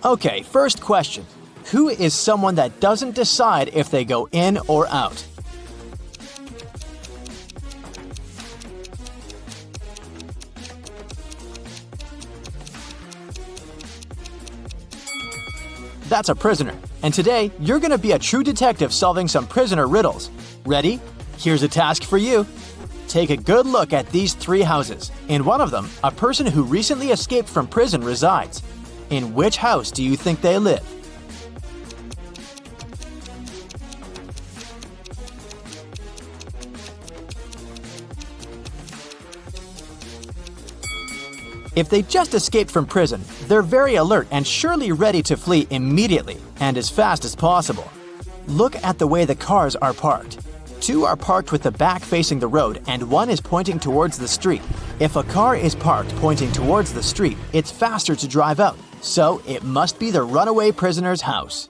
Okay, first question. Who is someone that doesn't decide if they go in or out? That's a prisoner. And today, you're going to be a true detective solving some prisoner riddles. Ready? Here's a task for you. Take a good look at these three houses. In one of them, a person who recently escaped from prison resides. In which house do you think they live? If they just escaped from prison, they're very alert and surely ready to flee immediately and as fast as possible. Look at the way the cars are parked. Two are parked with the back facing the road and one is pointing towards the street. If a car is parked pointing towards the street, it's faster to drive out, so it must be the runaway prisoner's house.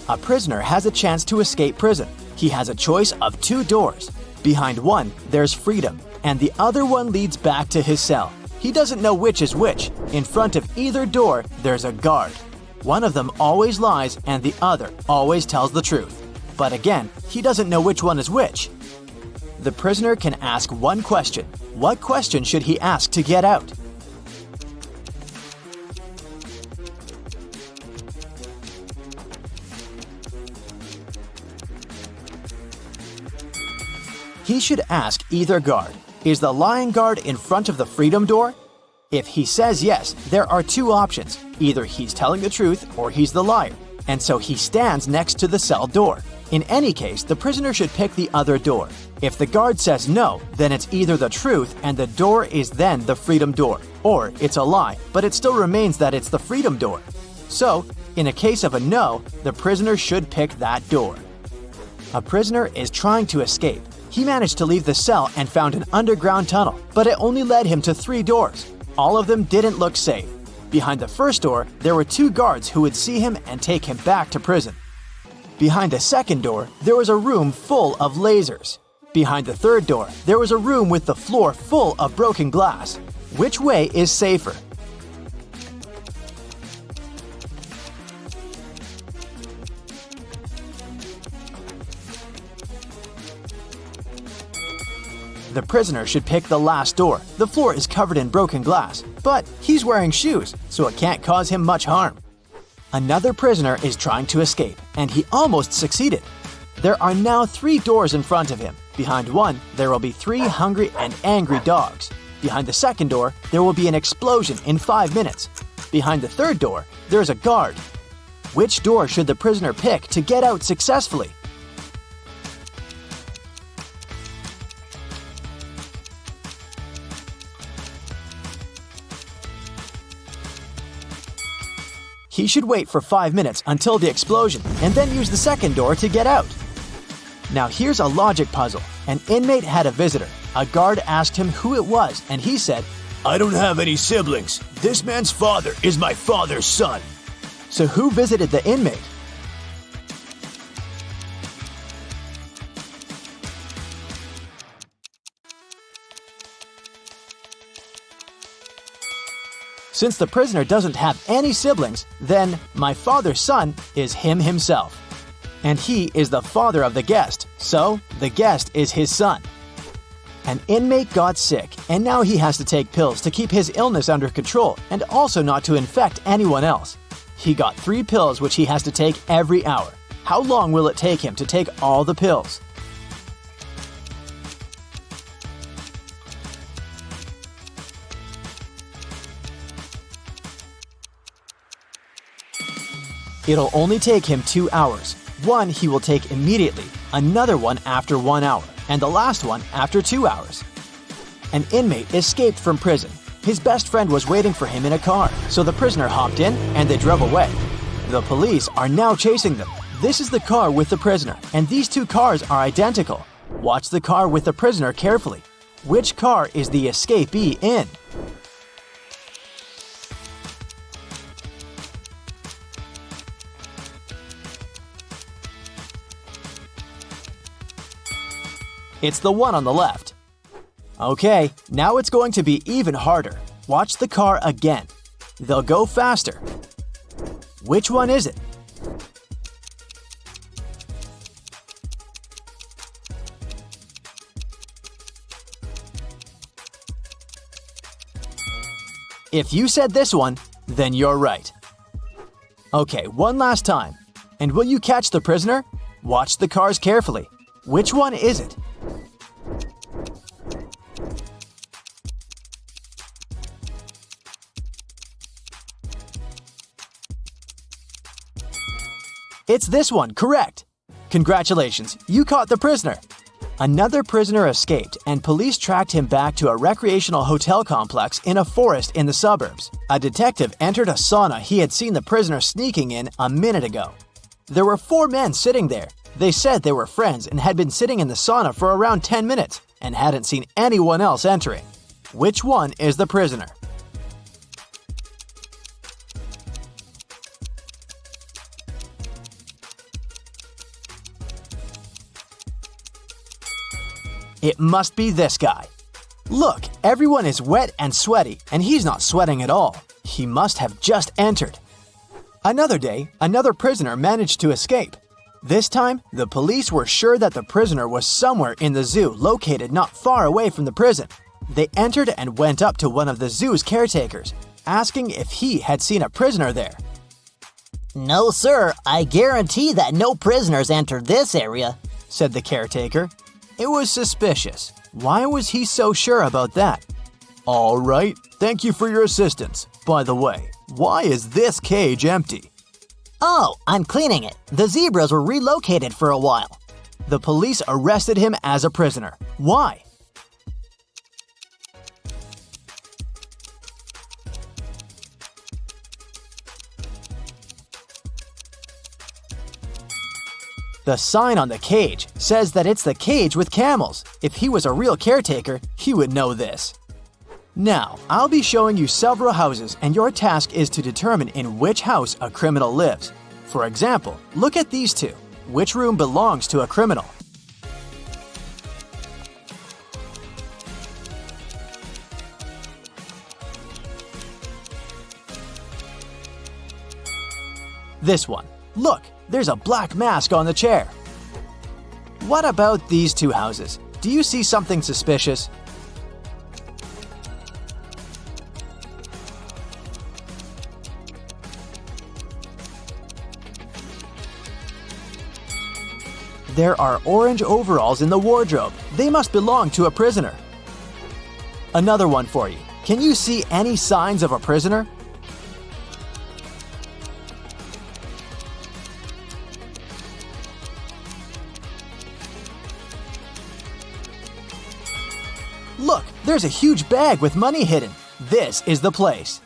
A prisoner has a chance to escape prison. He has a choice of two doors. Behind one, there's freedom, and the other one leads back to his cell. He doesn't know which is which. In front of either door, there's a guard. One of them always lies and the other always tells the truth. But again, he doesn't know which one is which. The prisoner can ask one question. What question should he ask to get out? He should ask either guard. Is the lying guard in front of the freedom door? If he says yes, there are two options. Either he's telling the truth or he's the liar, and so he stands next to the cell door. In any case, the prisoner should pick the other door. If the guard says no, then it's either the truth and the door is then the freedom door, or it's a lie, but it still remains that it's the freedom door. So, in a case of a no, the prisoner should pick that door. A prisoner is trying to escape. He managed to leave the cell and found an underground tunnel, but it only led him to 3 doors. All of them didn't look safe. Behind the first door, there were 2 guards who would see him and take him back to prison. Behind the second door, there was a room full of lasers. Behind the third door, there was a room with the floor full of broken glass. Which way is safer? The prisoner should pick the last door. The floor is covered in broken glass, but he's wearing shoes, so it can't cause him much harm. Another prisoner is trying to escape, and he almost succeeded. There are now 3 doors in front of him. Behind one, there will be 3 hungry and angry dogs. Behind the second door, there will be an explosion in 5 minutes. Behind the third door, there's a guard. Which door should the prisoner pick to get out successfully? He should wait for 5 minutes until the explosion and then use the second door to get out. Now here's a logic puzzle. An inmate had a visitor. A guard asked him who it was and he said, "I don't have any siblings. This man's father is my father's son." So who visited the inmate? Since the prisoner doesn't have any siblings, then my father's son is him himself. And he is the father of the guest, so the guest is his son. An inmate got sick, and now he has to take pills to keep his illness under control and also not to infect anyone else. He got 3 pills which he has to take every hour. How long will it take him to take all the pills? It'll only take him 2 hours. One he will take immediately, another one after 1 hour, and the last one after 2 hours. An inmate escaped from prison. His best friend was waiting for him in a car, so the prisoner hopped in and they drove away. The police are now chasing them. This is the car with the prisoner, and these 2 cars are identical. Watch the car with the prisoner carefully. Which car is the escapee in? It's the one on the left. Okay, now it's going to be even harder. Watch the car again. They'll go faster. Which one is it? If you said this one, then you're right. Okay, one last time. And will you catch the prisoner? Watch the cars carefully. Which one is it? It's this one, correct. Congratulations, you caught the prisoner. Another prisoner escaped, and police tracked him back to a recreational hotel complex in a forest in the suburbs. A detective entered a sauna he had seen the prisoner sneaking in a minute ago. There were 4 men sitting there. They said they were friends and had been sitting in the sauna for around 10 minutes and hadn't seen anyone else entering. Which one is the prisoner? It must be this guy. Look, everyone is wet and sweaty, and he's not sweating at all. He must have just entered. Another day, another prisoner managed to escape. This time, the police were sure that the prisoner was somewhere in the zoo located not far away from the prison. They entered and went up to one of the zoo's caretakers, asking if he had seen a prisoner there. "No, sir, I guarantee that no prisoners entered this area," said the caretaker. It was suspicious. Why was he so sure about that? All right, thank you for your assistance. By the way, why is this cage empty? "Oh, I'm cleaning it. The zebras were relocated for a while." The police arrested him as a prisoner. Why? The sign on the cage says that it's the cage with camels. If he was a real caretaker, he would know this. Now, I'll be showing you several houses, and your task is to determine in which house a criminal lives. For example, look at these two. Which room belongs to a criminal? This one. Look, there's a black mask on the chair. What about these two houses? Do you see something suspicious? There are orange overalls in the wardrobe. They must belong to a prisoner. Another one for you. Can you see any signs of a prisoner? Look, there's a huge bag with money hidden. This is the place.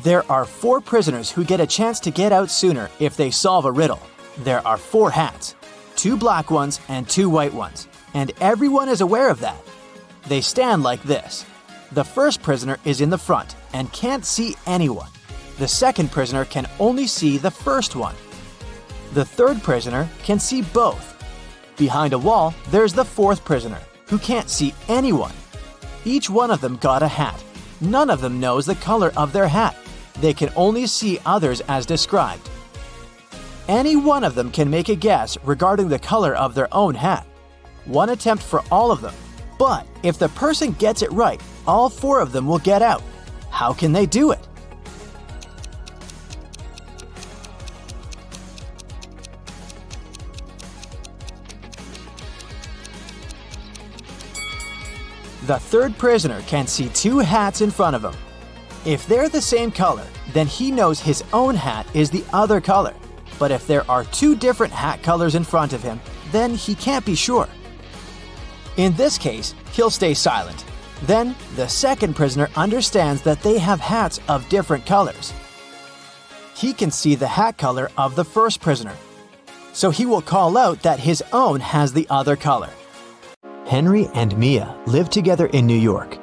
There are 4 prisoners who get a chance to get out sooner if they solve a riddle. There are 4 hats, 2 black ones and 2 white ones, and everyone is aware of that. They stand like this. The first prisoner is in the front and can't see anyone. The second prisoner can only see the first one. The third prisoner can see both. Behind a wall, there's the fourth prisoner, who can't see anyone. Each one of them got a hat. None of them knows the color of their hat. They can only see others as described. Any one of them can make a guess regarding the color of their own hat. One attempt for all of them. But if the person gets it right, all 4 of them will get out. How can they do it? The third prisoner can see 2 hats in front of him. If they're the same color, then he knows his own hat is the other color. But if there are 2 different hat colors in front of him, then he can't be sure. In this case, he'll stay silent. Then, the second prisoner understands that they have hats of different colors. He can see the hat color of the first prisoner, so he will call out that his own has the other color. Henry and Mia lived together in New York.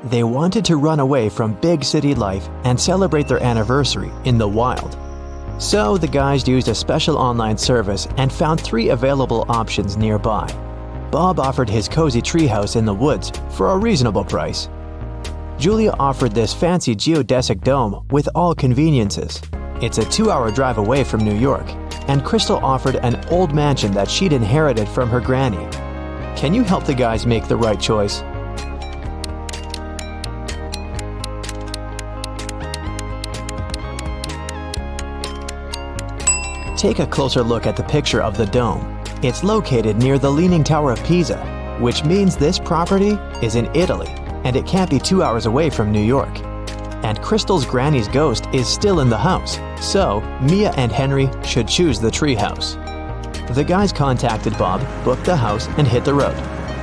They wanted to run away from big city life and celebrate their anniversary in the wild. So the guys used a special online service and found 3 available options nearby. Bob offered his cozy treehouse in the woods for a reasonable price. Julia offered this fancy geodesic dome with all conveniences. It's a 2-hour drive away from New York, and Crystal offered an old mansion that she'd inherited from her granny. Can you help the guys make the right choice? Take a closer look at the picture of the dome. It's located near the Leaning Tower of Pisa, which means this property is in Italy, and it can't be 2 hours away from New York. And Crystal's granny's ghost is still in the house, so Mia and Henry should choose the treehouse. The guys contacted Bob, booked the house, and hit the road.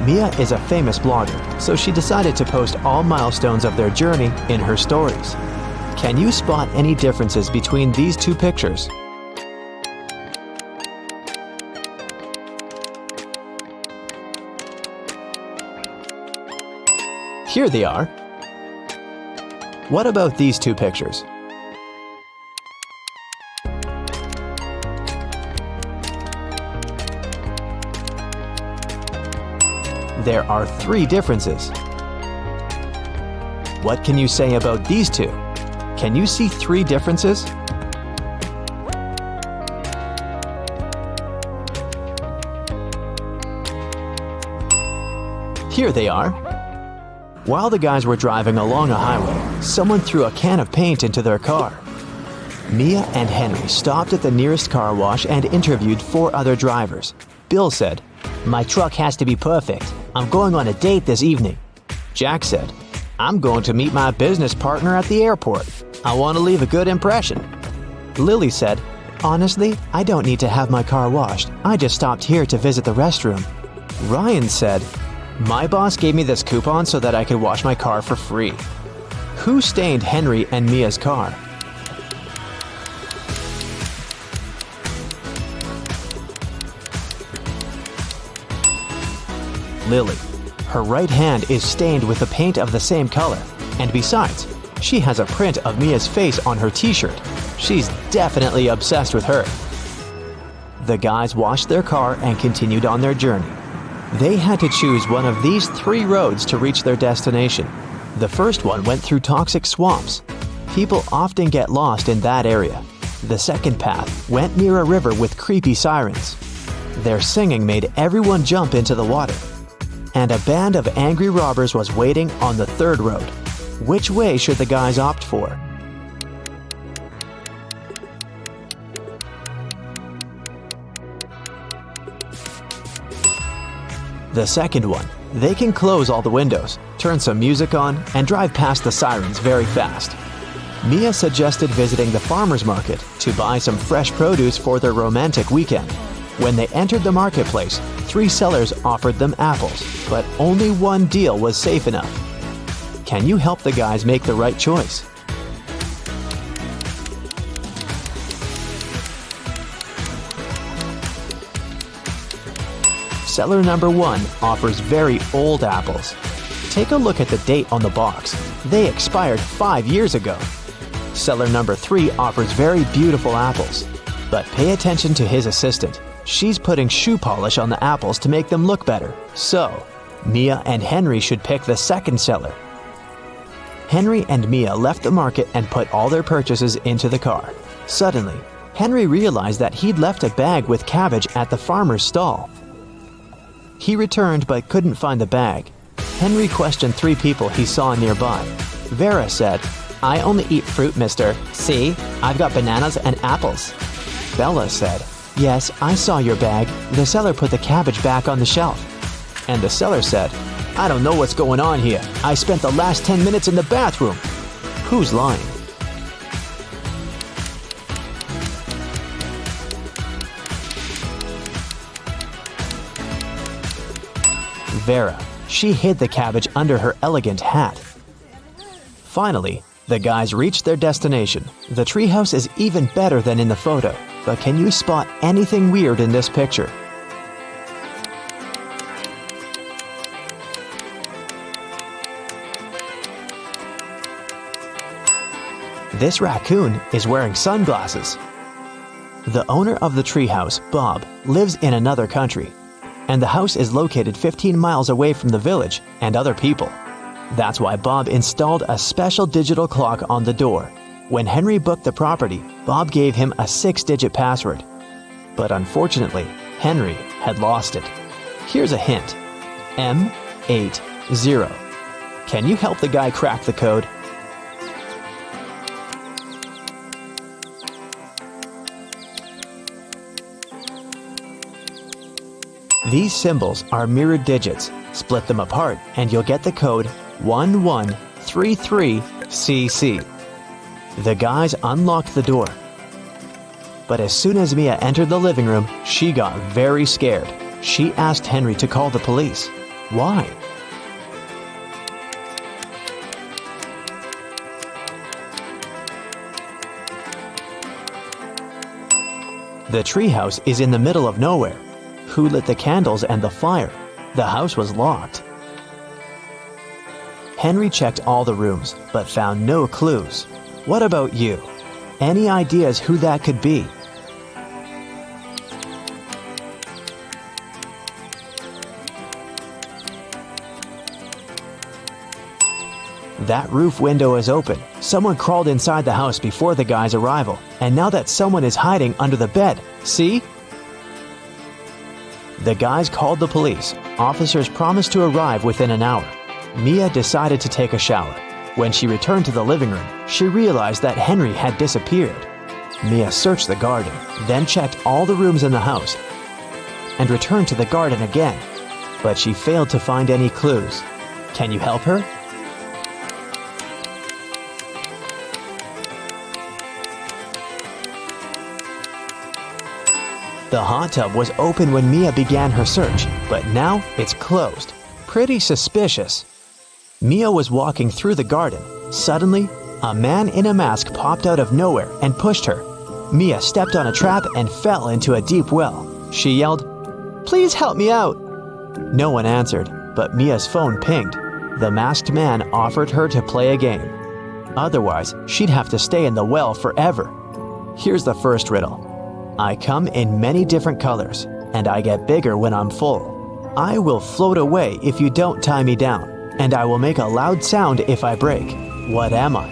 Mia is a famous blogger, so she decided to post all milestones of their journey in her stories. Can you spot any differences between these two pictures? Here they are. What about these two pictures? There are 3 differences. What can you say about these two? Can you see 3 differences? Here they are. While the guys were driving along a highway, someone threw a can of paint into their car. Mia and Henry stopped at the nearest car wash and interviewed 4 other drivers. Bill said, "My truck has to be perfect. I'm going on a date this evening." Jack said, "I'm going to meet my business partner at the airport. I want to leave a good impression." Lily said, "Honestly, I don't need to have my car washed. I just stopped here to visit the restroom." Ryan said, "My boss gave me this coupon so that I could wash my car for free." Who stained Henry and Mia's car? Lily. Her right hand is stained with the paint of the same color, and besides, she has a print of Mia's face on her t-shirt. She's definitely obsessed with her. The guys washed their car and continued on their journey. They had to choose one of these 3 roads to reach their destination. The first one went through toxic swamps. People often get lost in that area. The second path went near a river with creepy sirens. Their singing made everyone jump into the water. And a band of angry robbers was waiting on the third road. Which way should the guys opt for? The second one. They can close all the windows, turn some music on, and drive past the sirens very fast. Mia suggested visiting the farmer's market to buy some fresh produce for their romantic weekend. When they entered the marketplace, 3 sellers offered them apples, but only one deal was safe enough. Can you help the guys make the right choice? Seller number 1 offers very old apples. Take a look at the date on the box. They expired 5 years ago. Seller number 3 offers very beautiful apples. But pay attention to his assistant. She's putting shoe polish on the apples to make them look better. So, Mia and Henry should pick the second seller. Henry and Mia left the market and put all their purchases into the car. Suddenly, Henry realized that he'd left a bag with cabbage at the farmer's stall. He returned but couldn't find the bag. Henry questioned 3 people he saw nearby. Vera said, "I only eat fruit, mister. See, I've got bananas and apples." Bella said, "Yes, I saw your bag. The seller put the cabbage back on the shelf." And the seller said, "I don't know what's going on here. I spent the last 10 minutes in the bathroom." Who's lying? Vera. She hid the cabbage under her elegant hat. Finally, the guys reached their destination. The treehouse is even better than in the photo, but can you spot anything weird in this picture? This raccoon is wearing sunglasses. The owner of the treehouse, Bob, lives in another country, and the house is located 15 miles away from the village and other people. That's why Bob installed a special digital clock on the door. When Henry booked the property, Bob gave him a 6-digit password. But unfortunately, Henry had lost it. Here's a hint. M80. Can you help the guy crack the code? These symbols are mirrored digits. Split them apart and you'll get the code 1133CC. The guys unlocked the door. But as soon as Mia entered the living room, she got very scared. She asked Henry to call the police. Why? The treehouse is in the middle of nowhere. Who lit the candles and the fire? The house was locked. Henry checked all the rooms, but found no clues. What about you? Any ideas who that could be? That roof window is open. Someone crawled inside the house before the guy's arrival, and now that someone is hiding under the bed. See? The guys called the police. Officers promised to arrive within an hour. Mia decided to take a shower. When she returned to the living room, she realized that Henry had disappeared. Mia searched the garden, then checked all the rooms in the house, and returned to the garden again. But she failed to find any clues. Can you help her? The hot tub was open when Mia began her search, but now it's closed. Pretty suspicious. Mia was walking through the garden. Suddenly, a man in a mask popped out of nowhere and pushed her. Mia stepped on a trap and fell into a deep well. She yelled, "Please help me out!" No one answered, but Mia's phone pinged. The masked man offered her to play a game. Otherwise, she'd have to stay in the well forever. Here's the first riddle. I come in many different colors, and I get bigger when I'm full. I will float away if you don't tie me down, and I will make a loud sound if I break. What am I?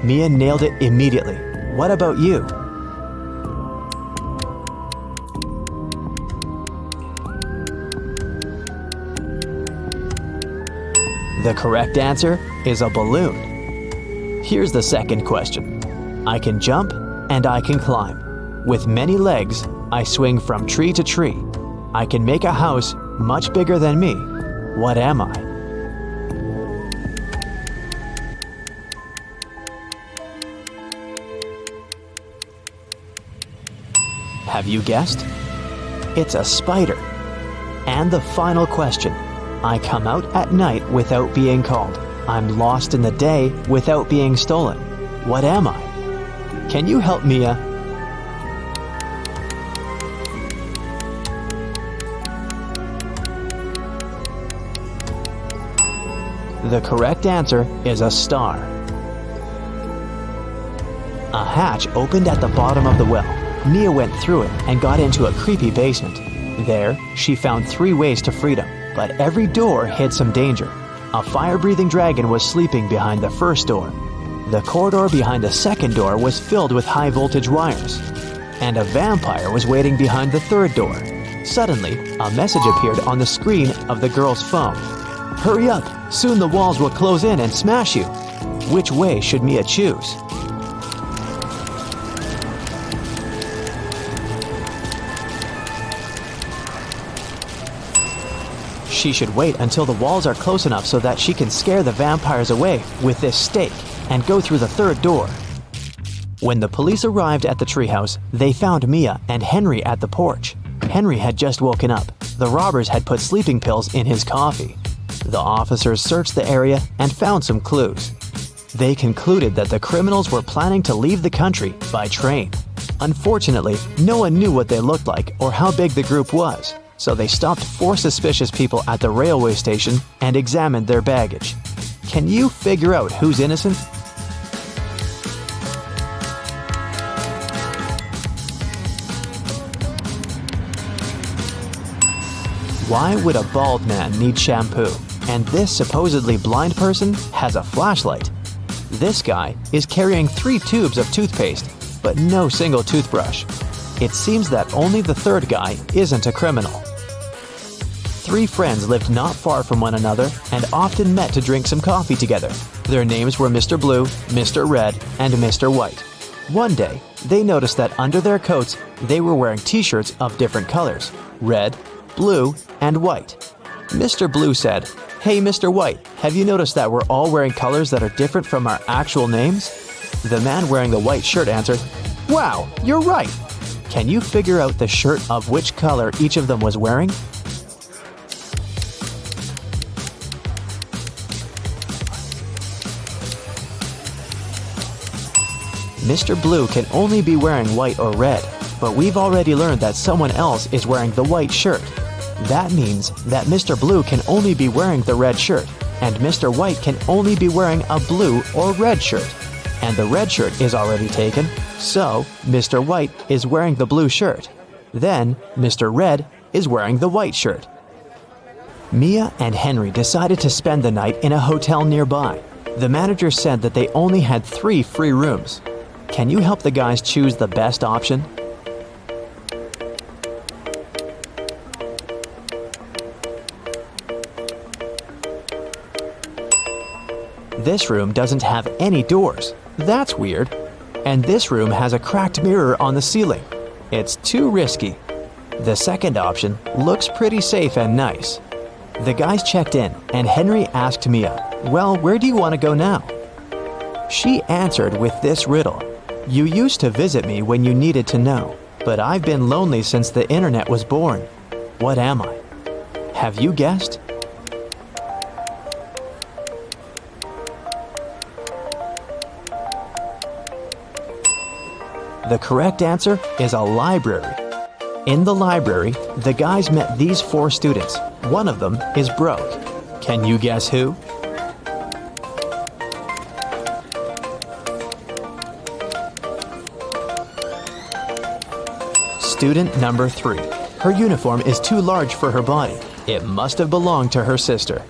Mia nailed it immediately. What about you? The correct answer is a balloon. Here's the second question. I can jump and I can climb. With many legs, I swing from tree to tree. I can make a house much bigger than me. What am I? Have you guessed? It's a spider. And the final question. I come out at night without being called. I'm lost in the day without being stolen. What am I? Can you help Mia? The correct answer is a star. A hatch opened at the bottom of the well. Mia went through it and got into a creepy basement. There, she found 3 ways to freedom, but every door hid some danger. A fire-breathing dragon was sleeping behind the first door. The corridor behind the second door was filled with high-voltage wires. And a vampire was waiting behind the third door. Suddenly, a message appeared on the screen of the girl's phone. Hurry up! Soon the walls will close in and smash you. Which way should Mia choose? She should wait until the walls are close enough so that she can scare the vampires away with this stake and go through the third door. When the police arrived at the treehouse, they found Mia and Henry at the porch. Henry had just woken up. The robbers had put sleeping pills in his coffee. The officers searched the area and found some clues. They concluded that the criminals were planning to leave the country by train. Unfortunately, no one knew what they looked like or how big the group was, so they stopped 4 suspicious people at the railway station and examined their baggage. Can you figure out who's innocent? Why would a bald man need shampoo? And this supposedly blind person has a flashlight. This guy is carrying 3 tubes of toothpaste, but no single toothbrush. It seems that only the third guy isn't a criminal. 3 friends lived not far from one another and often met to drink some coffee together. Their names were Mr. Blue, Mr. Red, and Mr. White. One day, they noticed that under their coats, they were wearing t-shirts of different colors: red, blue, and white. Mr. Blue said, "Hey, Mr. White, have you noticed that we're all wearing colors that are different from our actual names?" The man wearing the white shirt answered, "Wow, you're right. Can you figure out the shirt of which color each of them was wearing?" Mr. Blue can only be wearing white or red, but we've already learned that someone else is wearing the white shirt. That means that Mr. Blue can only be wearing the red shirt, and Mr. White can only be wearing a blue or red shirt. And the red shirt is already taken, so Mr. White is wearing the blue shirt. Then Mr. Red is wearing the white shirt. Mia and Henry decided to spend the night in a hotel nearby. The manager said that they only had 3 free rooms. Can you help the guys choose the best option? This room doesn't have any doors. That's weird. And this room has a cracked mirror on the ceiling. It's too risky. The second option looks pretty safe and nice. The guys checked in, and Henry asked Mia, "Well, where do you want to go now?" She answered with this riddle: "You used to visit me when you needed to know, but I've been lonely since the internet was born. What am I?" Have you guessed? The correct answer is a library. In the library, the guys met these 4 students. One of them is broke. Can you guess who? Student number 3. Her uniform is too large for her body. It must have belonged to her sister.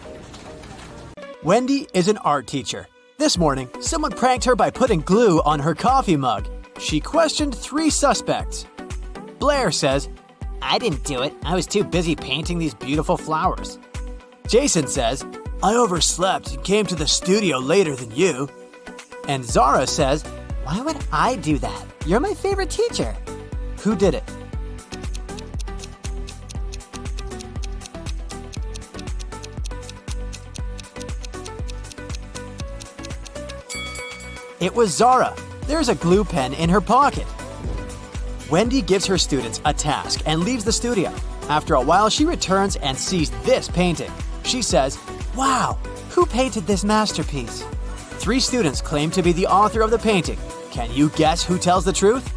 Wendy is an art teacher. This morning, someone pranked her by putting glue on her coffee mug. She questioned 3 suspects. Blair says, I didn't do it. I was too busy painting these beautiful flowers. Jason says, I overslept and came to the studio later than you. And Zara says, Why would I do that? You're my favorite teacher. who did it? It was Zara. There's a glue pen in her pocket. Wendy gives her students a task and leaves the studio. After a while, she returns and sees this painting. She says, "Wow, who painted this masterpiece?" 3 students claim to be the author of the painting. Can you guess who tells the truth?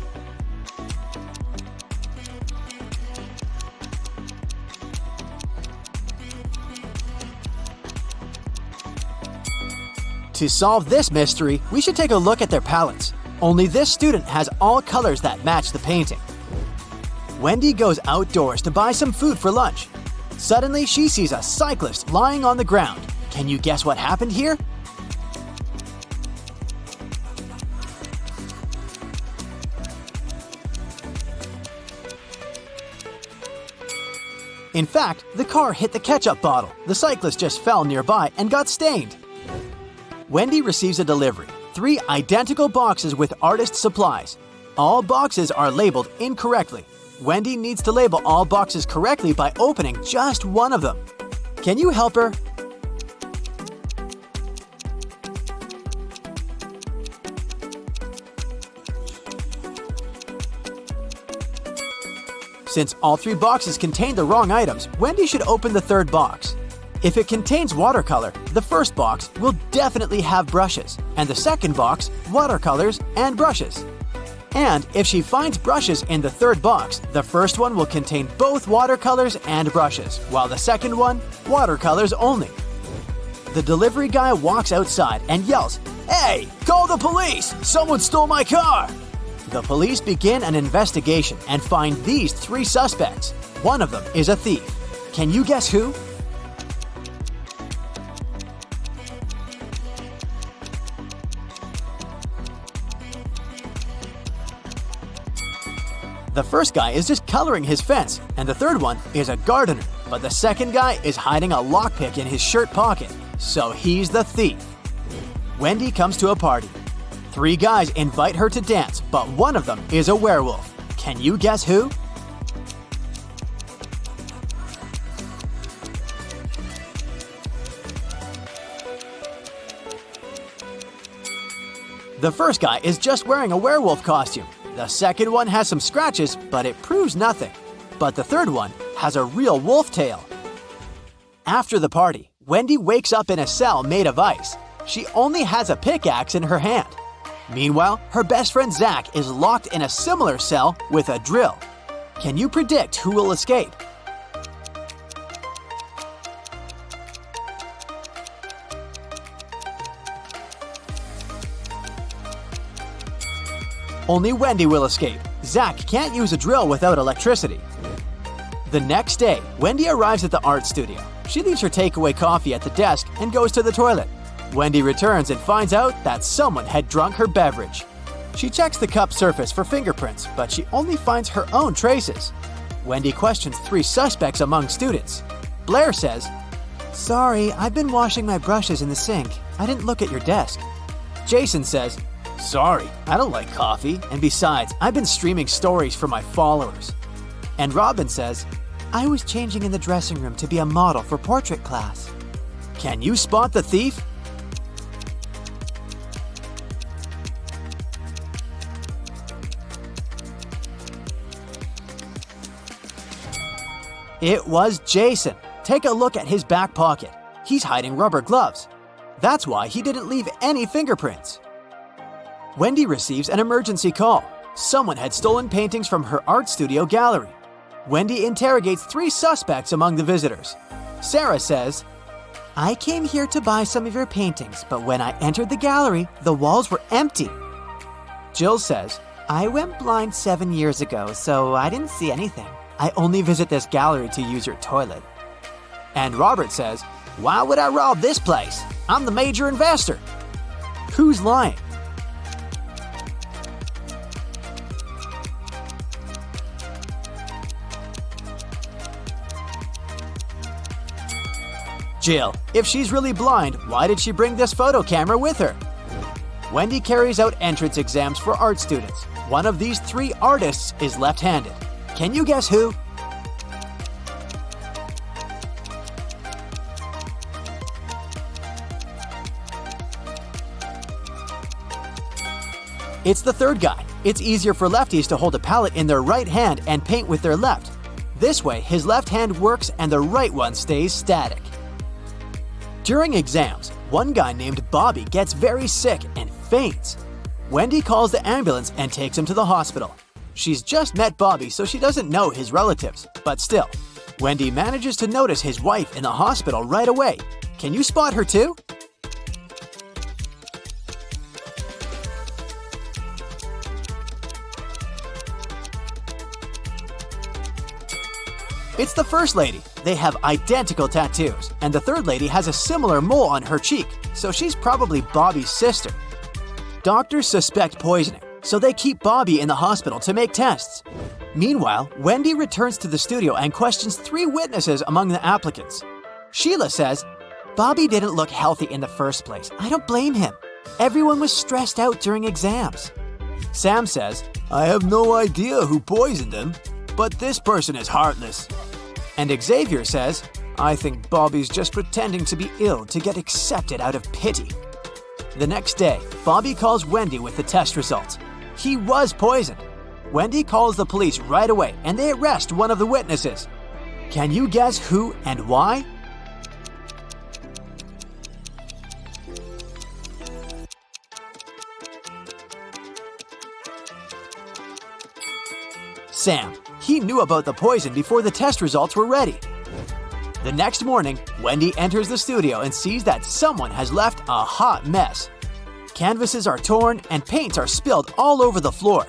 To solve this mystery, we should take a look at their palettes. Only this student has all colors that match the painting. Wendy goes outdoors to buy some food for lunch. Suddenly, she sees a cyclist lying on the ground. Can you guess what happened here? In fact, the car hit the ketchup bottle. The cyclist just fell nearby and got stained. Wendy receives a delivery. 3 identical boxes with artist supplies. All boxes are labeled incorrectly. Wendy needs to label all boxes correctly by opening just one of them. Can you help her? Since all 3 boxes contain the wrong items, Wendy should open the 3rd box. If it contains watercolor, the first box will definitely have brushes, and the second box, watercolors and brushes. And if she finds brushes in the 3rd box, the first one will contain both watercolors and brushes, while the second one, watercolors only. The delivery guy walks outside and yells, "Hey, call the police! Someone stole my car!" The police begin an investigation and find these 3 suspects. One of them is a thief. Can you guess who? The first guy is just coloring his fence, and the third one is a gardener. But the second guy is hiding a lockpick in his shirt pocket, so he's the thief. Wendy comes to a party. 3 guys invite her to dance, but one of them is a werewolf. Can you guess who? The first guy is just wearing a werewolf costume. The second one has some scratches, but it proves nothing. But the third one has a real wolf tail. After the party, Wendy wakes up in a cell made of ice. She only has a pickaxe in her hand. Meanwhile, her best friend Zach is locked in a similar cell with a drill. Can you predict who will escape? Only Wendy will escape. Zach can't use a drill without electricity. The next day, Wendy arrives at the art studio. She leaves her takeaway coffee at the desk and goes to the toilet. Wendy returns and finds out that someone had drunk her beverage. She checks the cup's surface for fingerprints, but she only finds her own traces. Wendy questions 3 suspects among students. Blair says, "Sorry, I've been washing my brushes in the sink. I didn't look at your desk." Jason says, "Sorry, I don't like coffee, and besides, I've been streaming stories for my followers." And Robin says, "I was changing in the dressing room to be a model for portrait class." Can you spot the thief? It was Jason. Take a look at his back pocket. He's hiding rubber gloves. That's why he didn't leave any fingerprints. Wendy receives an emergency call. Someone had stolen paintings from her art studio gallery. Wendy interrogates 3 suspects among the visitors. Sarah says, "I came here to buy some of your paintings, but when I entered the gallery, the walls were empty." Jill says, "I went blind 7 years ago, so I didn't see anything. I only visit this gallery to use your toilet." And Robert says, "Why would I rob this place? I'm the major investor." Who's lying? Jill. If she's really blind, why did she bring this photo camera with her? Wendy carries out entrance exams for art students. One of these 3 artists is left-handed. Can you guess who? It's the third guy. It's easier for lefties to hold a palette in their right hand and paint with their left. This way, his left hand works and the right one stays static. During exams, one guy named Bobby gets very sick and faints. Wendy calls the ambulance and takes him to the hospital. She's just met Bobby, so she doesn't know his relatives, but still, Wendy manages to notice his wife in the hospital right away. Can you spot her too? It's the first lady. They have identical tattoos, and the third lady has a similar mole on her cheek, so she's probably Bobby's sister. Doctors suspect poisoning, so they keep Bobby in the hospital to make tests. Meanwhile, Wendy returns to the studio and questions 3 witnesses among the applicants. Sheila says, "Bobby didn't look healthy in the first place. I don't blame him. Everyone was stressed out during exams." Sam says, "I have no idea who poisoned him, but this person is heartless." And Xavier says, "I think Bobby's just pretending to be ill to get accepted out of pity." The next day, Bobby calls Wendy with the test results. He was poisoned. Wendy calls the police right away and they arrest one of the witnesses. Can you guess who and why? Sam. He knew about the poison before the test results were ready. The next morning, Wendy enters the studio and sees that someone has left a hot mess. Canvases are torn and paints are spilled all over the floor.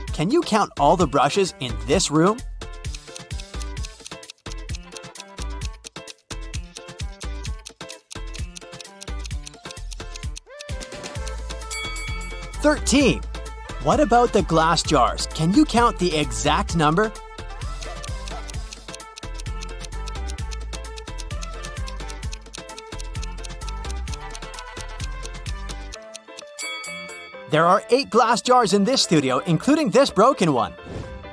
Can you count all the brushes in this room? "13. What about the glass jars? Can you count the exact number? There are 8 glass jars in this studio, including this broken one.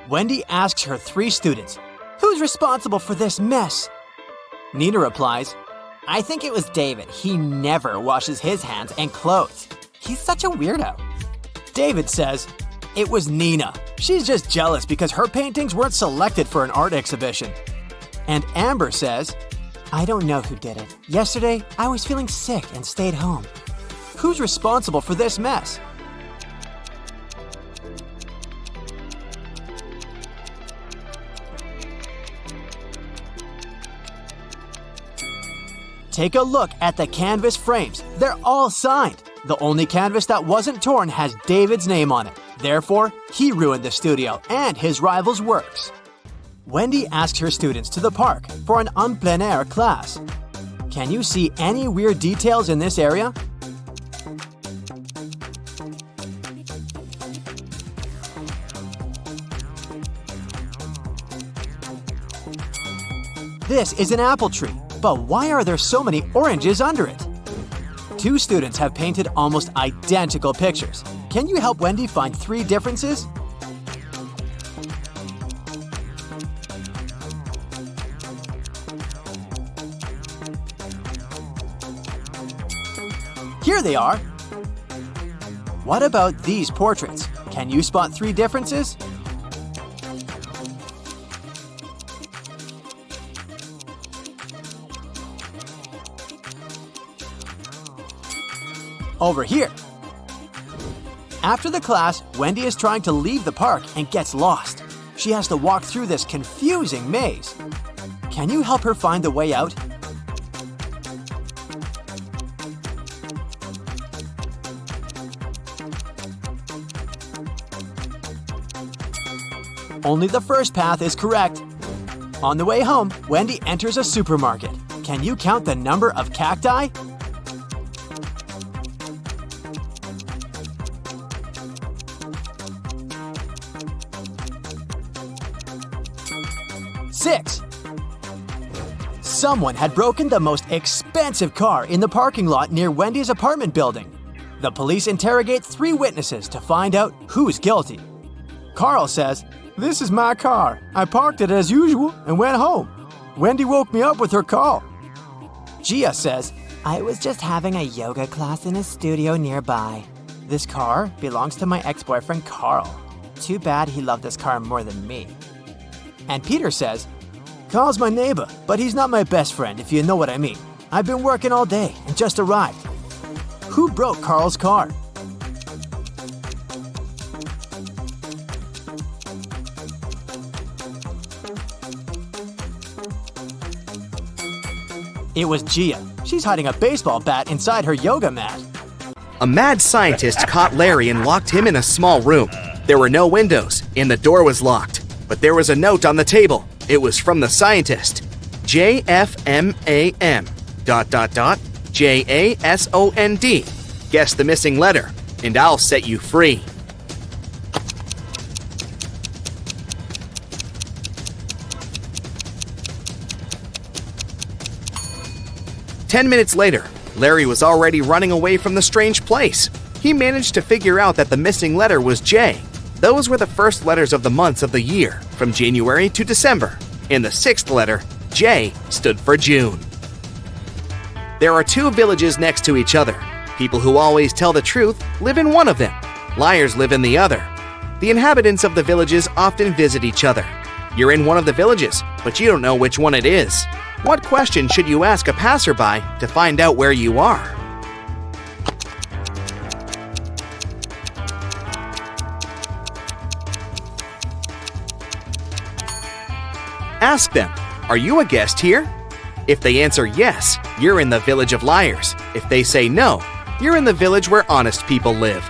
Wendy asks her 3 students, "Who's responsible for this mess?" Nina replies, I think it was David. He never washes his hands and clothes. He's such a weirdo. David says, "It was Nina. She's just jealous because her paintings weren't selected for an art exhibition." And Amber says, "I don't know who did it. Yesterday, I was feeling sick and stayed home. Who's responsible for this mess?" Take a look at the canvas frames. They're all signed. The only canvas that wasn't torn has David's name on it. Therefore, he ruined the studio and his rival's works. Wendy asks her students to the park for an en plein air class. Can you see any weird details in this area? This is an apple tree, but why are there so many oranges under it? 2 students have painted almost identical pictures. Can you help Wendy find 3 differences? Here they are. What about these portraits? Can you spot 3 differences? Over here. After the class, Wendy is trying to leave the park and gets lost. She has to walk through this confusing maze. Can you help her find the way out? Only the first path is correct. On the way home, Wendy enters a supermarket. Can you count the number of cacti? 6. Someone had broken the most expensive car in the parking lot near Wendy's apartment building. The police interrogate 3 witnesses to find out who's guilty. Carl says, "This is my car. I parked it as usual and went home. Wendy woke me up with her call." Gia says, "I was just having a yoga class in a studio nearby. This car belongs to my ex-boyfriend Carl. Too bad he loved this car more than me." And Peter says, "Carl's my neighbor, but he's not my best friend, if you know what I mean. I've been working all day and just arrived." Who broke Carl's car? It was Gia. She's hiding a baseball bat inside her yoga mat. A mad scientist caught Larry and locked him in a small room. There were no windows, and the door was locked. But there was a note on the table. It was from the scientist. JFMAM ... JASOND. Guess the missing letter, and I'll set you free. Ten minutes later, Larry was already running away from the strange place. He managed to figure out that the missing letter was J. Those were the first letters of the months of the year, from January to December. And the 6th letter, J, stood for June. There are 2 villages next to each other. People who always tell the truth live in one of them. Liars live in the other. The inhabitants of the villages often visit each other. You're in one of the villages, but you don't know which one it is. What question should you ask a passerby to find out where you are? Ask them, "Are you a guest here?" If they answer yes, you're in the village of liars. If they say no, you're in the village where honest people live.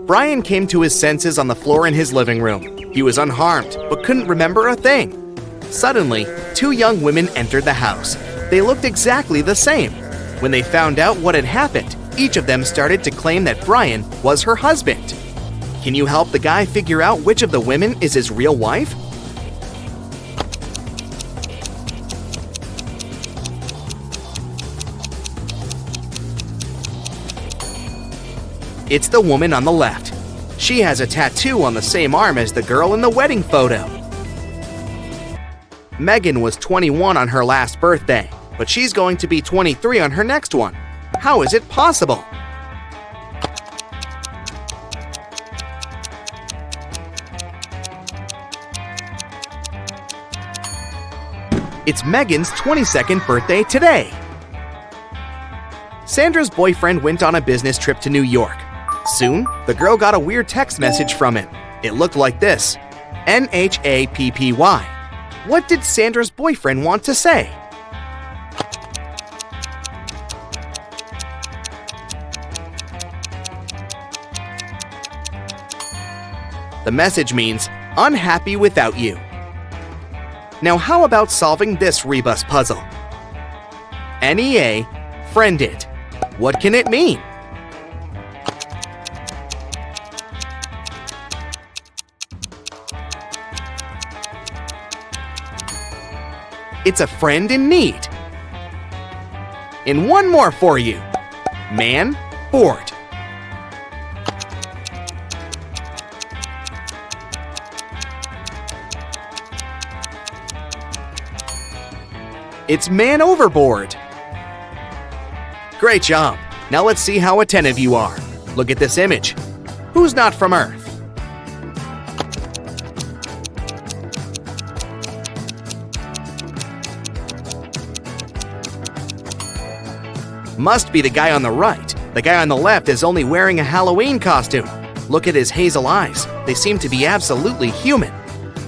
Brian came to his senses on the floor in his living room. He was unharmed, but couldn't remember a thing. Suddenly, 2 young women entered the house. They looked exactly the same. When they found out what had happened, Each of them started to claim that Brian was her husband. Can you help the guy figure out which of the women is his real wife? It's the woman on the left. She has a tattoo on the same arm as the girl in the wedding photo. Megan was 21 on her last birthday, but she's going to be 23 on her next one. How is it possible? It's Megan's 22nd birthday today. Sandra's boyfriend went on a business trip to New York. Soon, the girl got a weird text message from him. It looked like this: NHAPPY. What did Sandra's boyfriend want to say? The message means, unhappy without you. Now how about solving this rebus puzzle? NEA, friended. What can it mean? It's a friend in need. And one more for you. Man, bored. It's man overboard. Great job. Now let's see how attentive you are. Look at this image. Who's not from Earth? Must be the guy on the right. The guy on the left is only wearing a Halloween costume. Look at his hazel eyes. They seem to be absolutely human.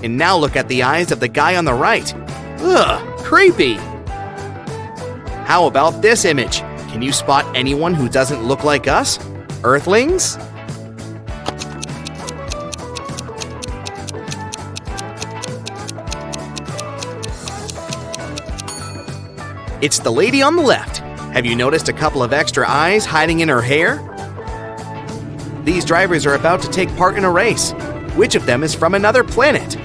And now look at the eyes of the guy on the right. Ugh, creepy. How about this image? Can you spot anyone who doesn't look like us? Earthlings? It's the lady on the left. Have you noticed a couple of extra eyes hiding in her hair? These drivers are about to take part in a race. Which of them is from another planet?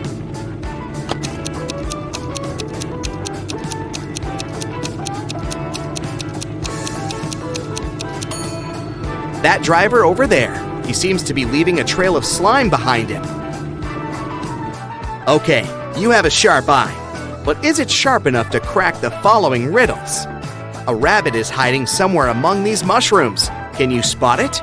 That driver over there. He seems to be leaving a trail of slime behind him. Okay, you have a sharp eye. But is it sharp enough to crack the following riddles? A rabbit is hiding somewhere among these mushrooms. Can you spot it?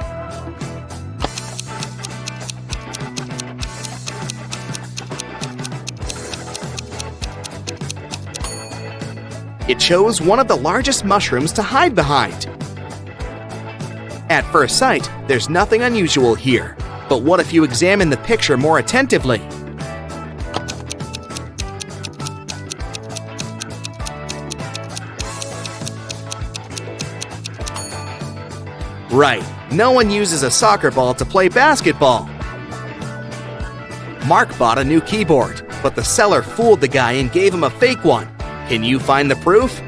It chose one of the largest mushrooms to hide behind. At first sight, there's nothing unusual here. But what if you examine the picture more attentively? Right, no one uses a soccer ball to play basketball. Mark bought a new keyboard, but the seller fooled the guy and gave him a fake one. Can you find the proof?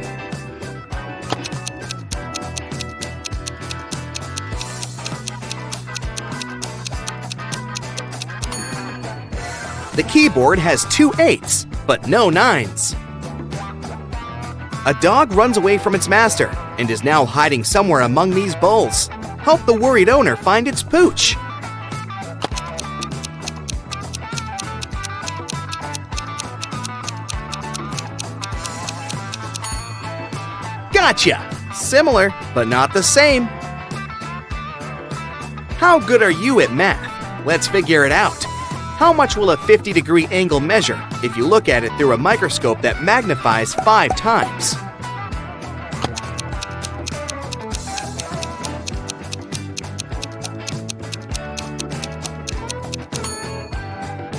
The keyboard has 2 8s, but no 9s. A dog runs away from its master and is now hiding somewhere among these bowls. Help the worried owner find its pooch. Gotcha! Similar, but not the same. How good are you at math? Let's figure it out. How much will a 50-degree angle measure if you look at it through a microscope that magnifies 5 times?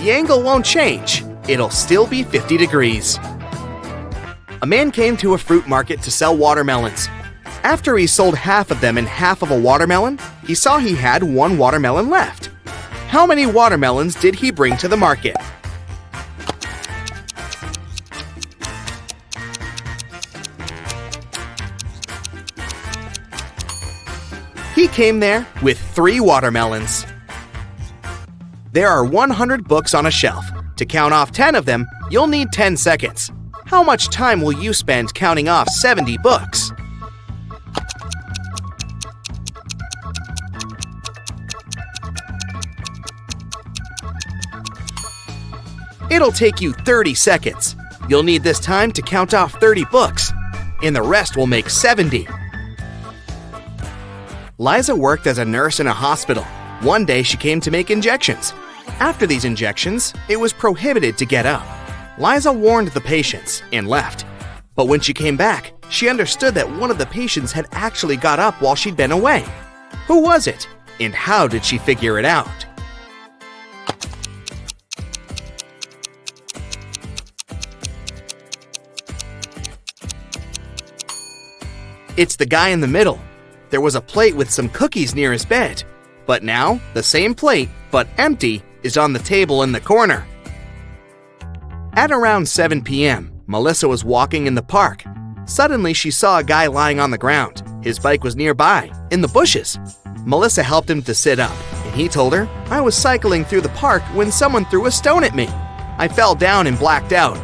The angle won't change. It'll still be 50 degrees. A man came to a fruit market to sell watermelons. After he sold half of them and half of a watermelon, he saw he had 1 watermelon left. How many watermelons did he bring to the market? He came there with 3 watermelons. There are 100 books on a shelf. To count off 10 of them, you'll need 10 seconds. How much time will you spend counting off 70 books? It'll take you 30 seconds. You'll need this time to count off 30 books, and the rest will make 70. Liza worked as a nurse in a hospital. One day she came to make injections. After these injections, it was prohibited to get up. Liza warned the patients and left. But when she came back, she understood that one of the patients had actually got up while she'd been away. Who was it? And how did she figure it out? It's the guy in the middle. There was a plate with some cookies near his bed. But now, the same plate, but empty, is on the table in the corner. At around 7 p.m., Melissa was walking in the park. Suddenly, she saw a guy lying on the ground. His bike was nearby, in the bushes. Melissa helped him to sit up, and he told her, "I was cycling through the park when someone threw a stone at me. I fell down and blacked out."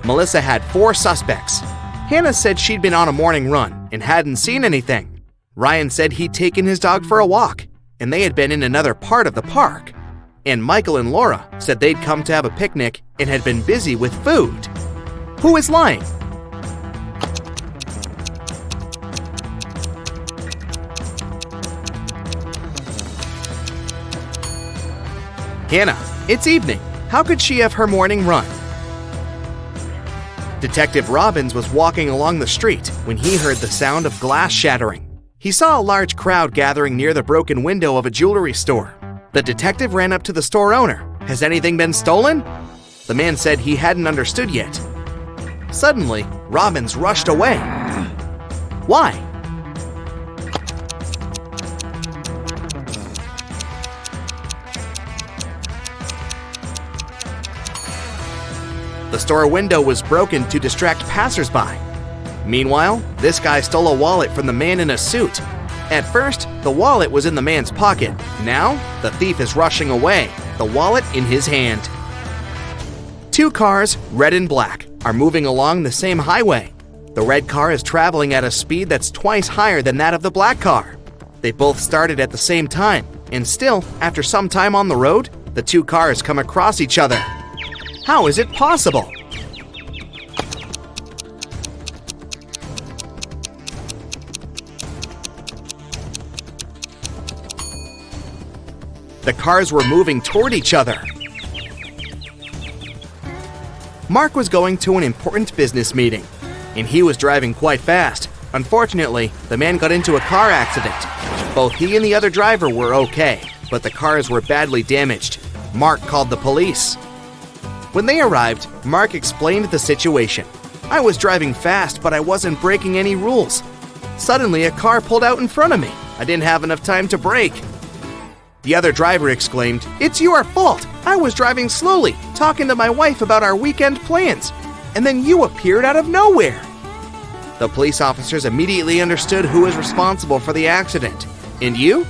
Melissa had 4 suspects. Hannah said she'd been on a morning run and hadn't seen anything. Ryan said he'd taken his dog for a walk, and they had been in another part of the park. And Michael and Laura said they'd come to have a picnic and had been busy with food. Who is lying? Hannah, it's evening. How could she have her morning run? Detective Robbins was walking along the street when he heard the sound of glass shattering. He saw a large crowd gathering near the broken window of a jewelry store. The detective ran up to the store owner. "Has anything been stolen?" The man said he hadn't understood yet. Suddenly, Robbins rushed away. Why? The store window was broken to distract passersby. Meanwhile, this guy stole a wallet from the man in a suit. At first, the wallet was in the man's pocket. Now, the thief is rushing away, the wallet in his hand. 2 cars, red and black, are moving along the same highway. The red car is traveling at a speed that's twice higher than that of the black car. They both started at the same time, and still, after some time on the road, the 2 cars come across each other. How is it possible? The cars were moving toward each other. Mark was going to an important business meeting, and he was driving quite fast. Unfortunately, the man got into a car accident. Both he and the other driver were okay, but the cars were badly damaged. Mark called the police. When they arrived, Mark explained the situation. "I was driving fast, but I wasn't breaking any rules. Suddenly, a car pulled out in front of me. I didn't have enough time to brake." The other driver exclaimed, "It's your fault! I was driving slowly, talking to my wife about our weekend plans, and then you appeared out of nowhere." The police officers immediately understood who was responsible for the accident. And you?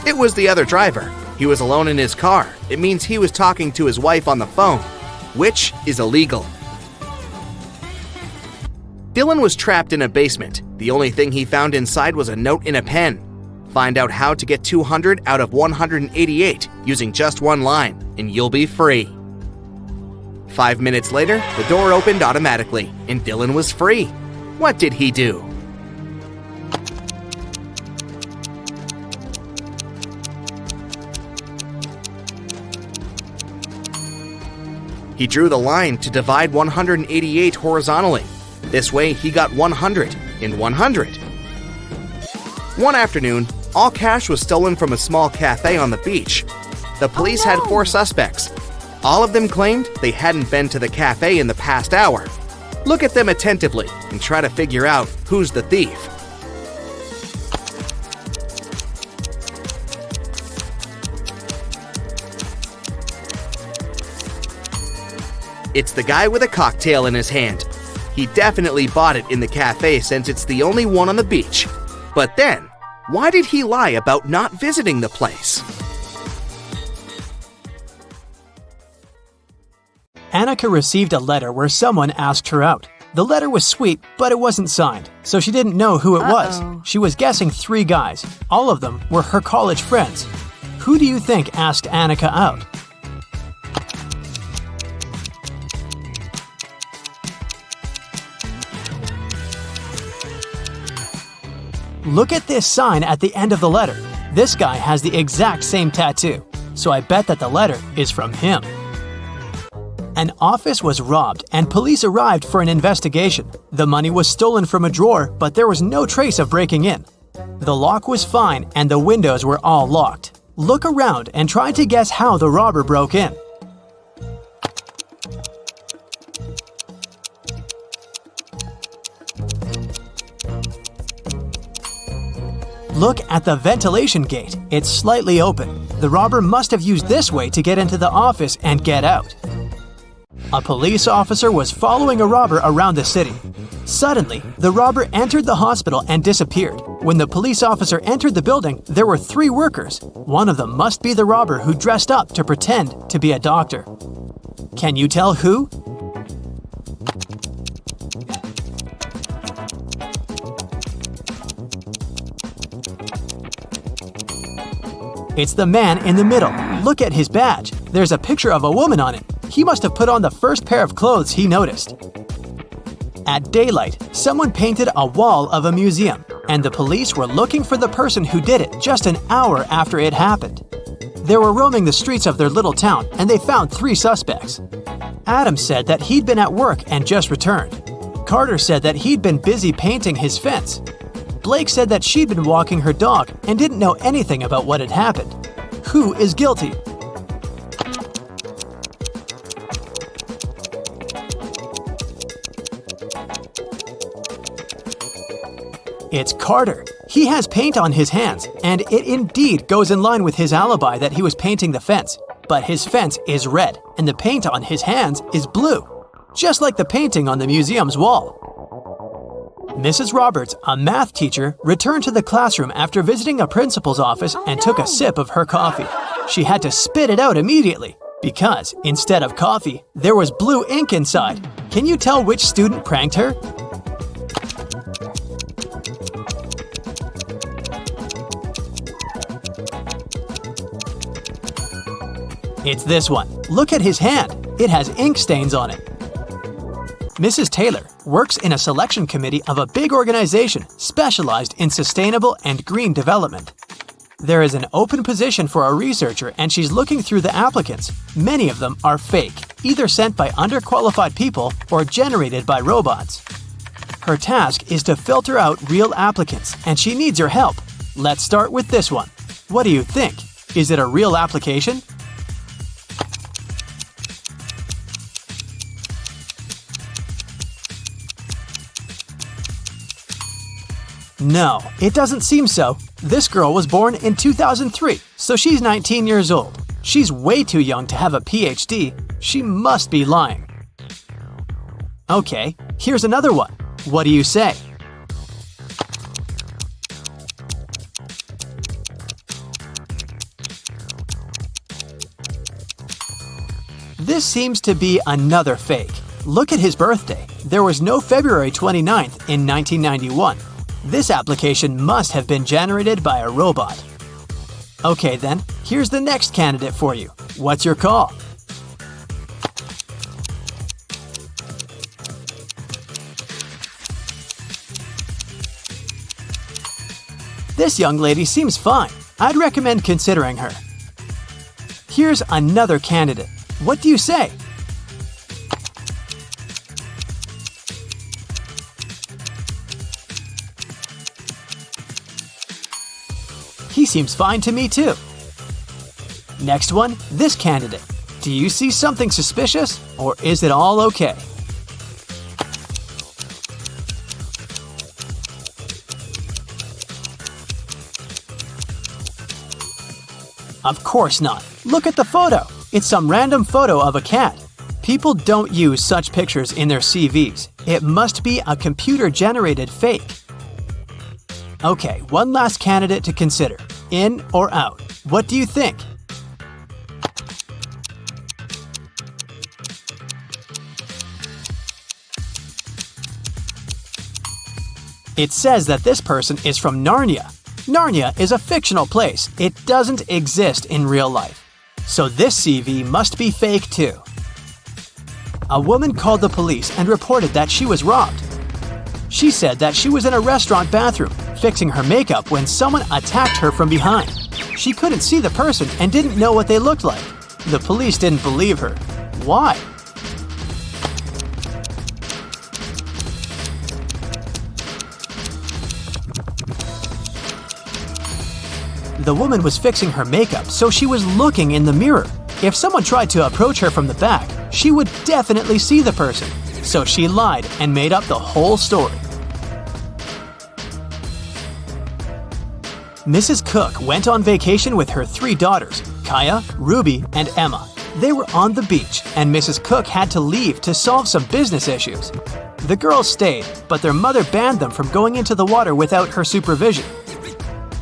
It was the other driver. He was alone in his car. It means he was talking to his wife on the phone, which is illegal. Dylan was trapped in a basement. The only thing he found inside was a note in a pen. Find out how to get 200 out of 188 using just one line, and you'll be free. 5 minutes later, the door opened automatically, and Dylan was free. What did he do? He drew the line to divide 188 horizontally. This way, he got 100 and 100. One afternoon, all cash was stolen from a small cafe on the beach. The police had 4 suspects. All of them claimed they hadn't been to the cafe in the past hour. Look at them attentively and try to figure out who's the thief. It's the guy with a cocktail in his hand. He definitely bought it in the cafe since it's the only one on the beach. But then, why did he lie about not visiting the place? Annika received a letter where someone asked her out. The letter was sweet, but it wasn't signed, so she didn't know who it was. She was guessing 3 guys. All of them were her college friends. Who do you think asked Annika out? Look at this sign at the end of the letter. This guy has the exact same tattoo, so I bet that the letter is from him. An office was robbed and police arrived for an investigation. The money was stolen from a drawer, but there was no trace of breaking in. The lock was fine and the windows were all locked. Look around and try to guess how the robber broke in. Look at the ventilation gate. It's slightly open. The robber must have used this way to get into the office and get out. A police officer was following a robber around the city. Suddenly, the robber entered the hospital and disappeared. When the police officer entered the building, there were 3 workers. One of them must be the robber who dressed up to pretend to be a doctor. Can you tell who? It's the man in the middle. Look at his badge. There's a picture of a woman on it. He must have put on the first pair of clothes he noticed. At daylight, someone painted a wall of a museum, and the police were looking for the person who did it just an hour after it happened. They were roaming the streets of their little town, and they found 3 suspects. Adam said that he'd been at work and just returned. Carter said that he'd been busy painting his fence. Blake said that she'd been walking her dog and didn't know anything about what had happened. Who is guilty? It's Carter. He has paint on his hands, and it indeed goes in line with his alibi that he was painting the fence. But his fence is red, and the paint on his hands is blue, just like the painting on the museum's wall. Mrs. Roberts, a math teacher, returned to the classroom after visiting a principal's office and took a sip of her coffee. She had to spit it out immediately because, instead of coffee, there was blue ink inside. Can you tell which student pranked her? It's this one. Look at his hand. It has ink stains on it. Mrs. Taylor works in a selection committee of a big organization specialized in sustainable and green development. There is an open position for a researcher and she's looking through the applicants. Many of them are fake, either sent by underqualified people or generated by robots. Her task is to filter out real applicants and she needs your help. Let's start with this one. What do you think? Is it a real application? No, it doesn't seem so. This girl was born in 2003, so she's 19 years old. She's way too young to have a PhD. She must be lying. Okay, here's another one. What do you say? This seems to be another fake. Look at his birthday. There was no February 29th in 1991. This application must have been generated by a robot. Okay then, here's the next candidate for you. What's your call? This young lady seems fine. I'd recommend considering her. Here's another candidate. What do you say? He seems fine to me too. Next one, this candidate. Do you see something suspicious, or is it all okay? Of course not. Look at the photo. It's some random photo of a cat. People don't use such pictures in their CVs. It must be a computer-generated fake. Okay, one last candidate to consider. In or out? What do you think? It says that this person is from Narnia. Narnia is a fictional place. It doesn't exist in real life. So this CV must be fake too. A woman called the police and reported that she was robbed. She said that she was in a restaurant bathroom, fixing her makeup when someone attacked her from behind. She couldn't see the person and didn't know what they looked like. The police didn't believe her. Why? The woman was fixing her makeup, so she was looking in the mirror. If someone tried to approach her from the back, she would definitely see the person. So she lied and made up the whole story. Mrs. Cook went on vacation with her 3 daughters, Kaya, Ruby, and Emma. They were on the beach, and Mrs. Cook had to leave to solve some business issues. The girls stayed, but their mother banned them from going into the water without her supervision.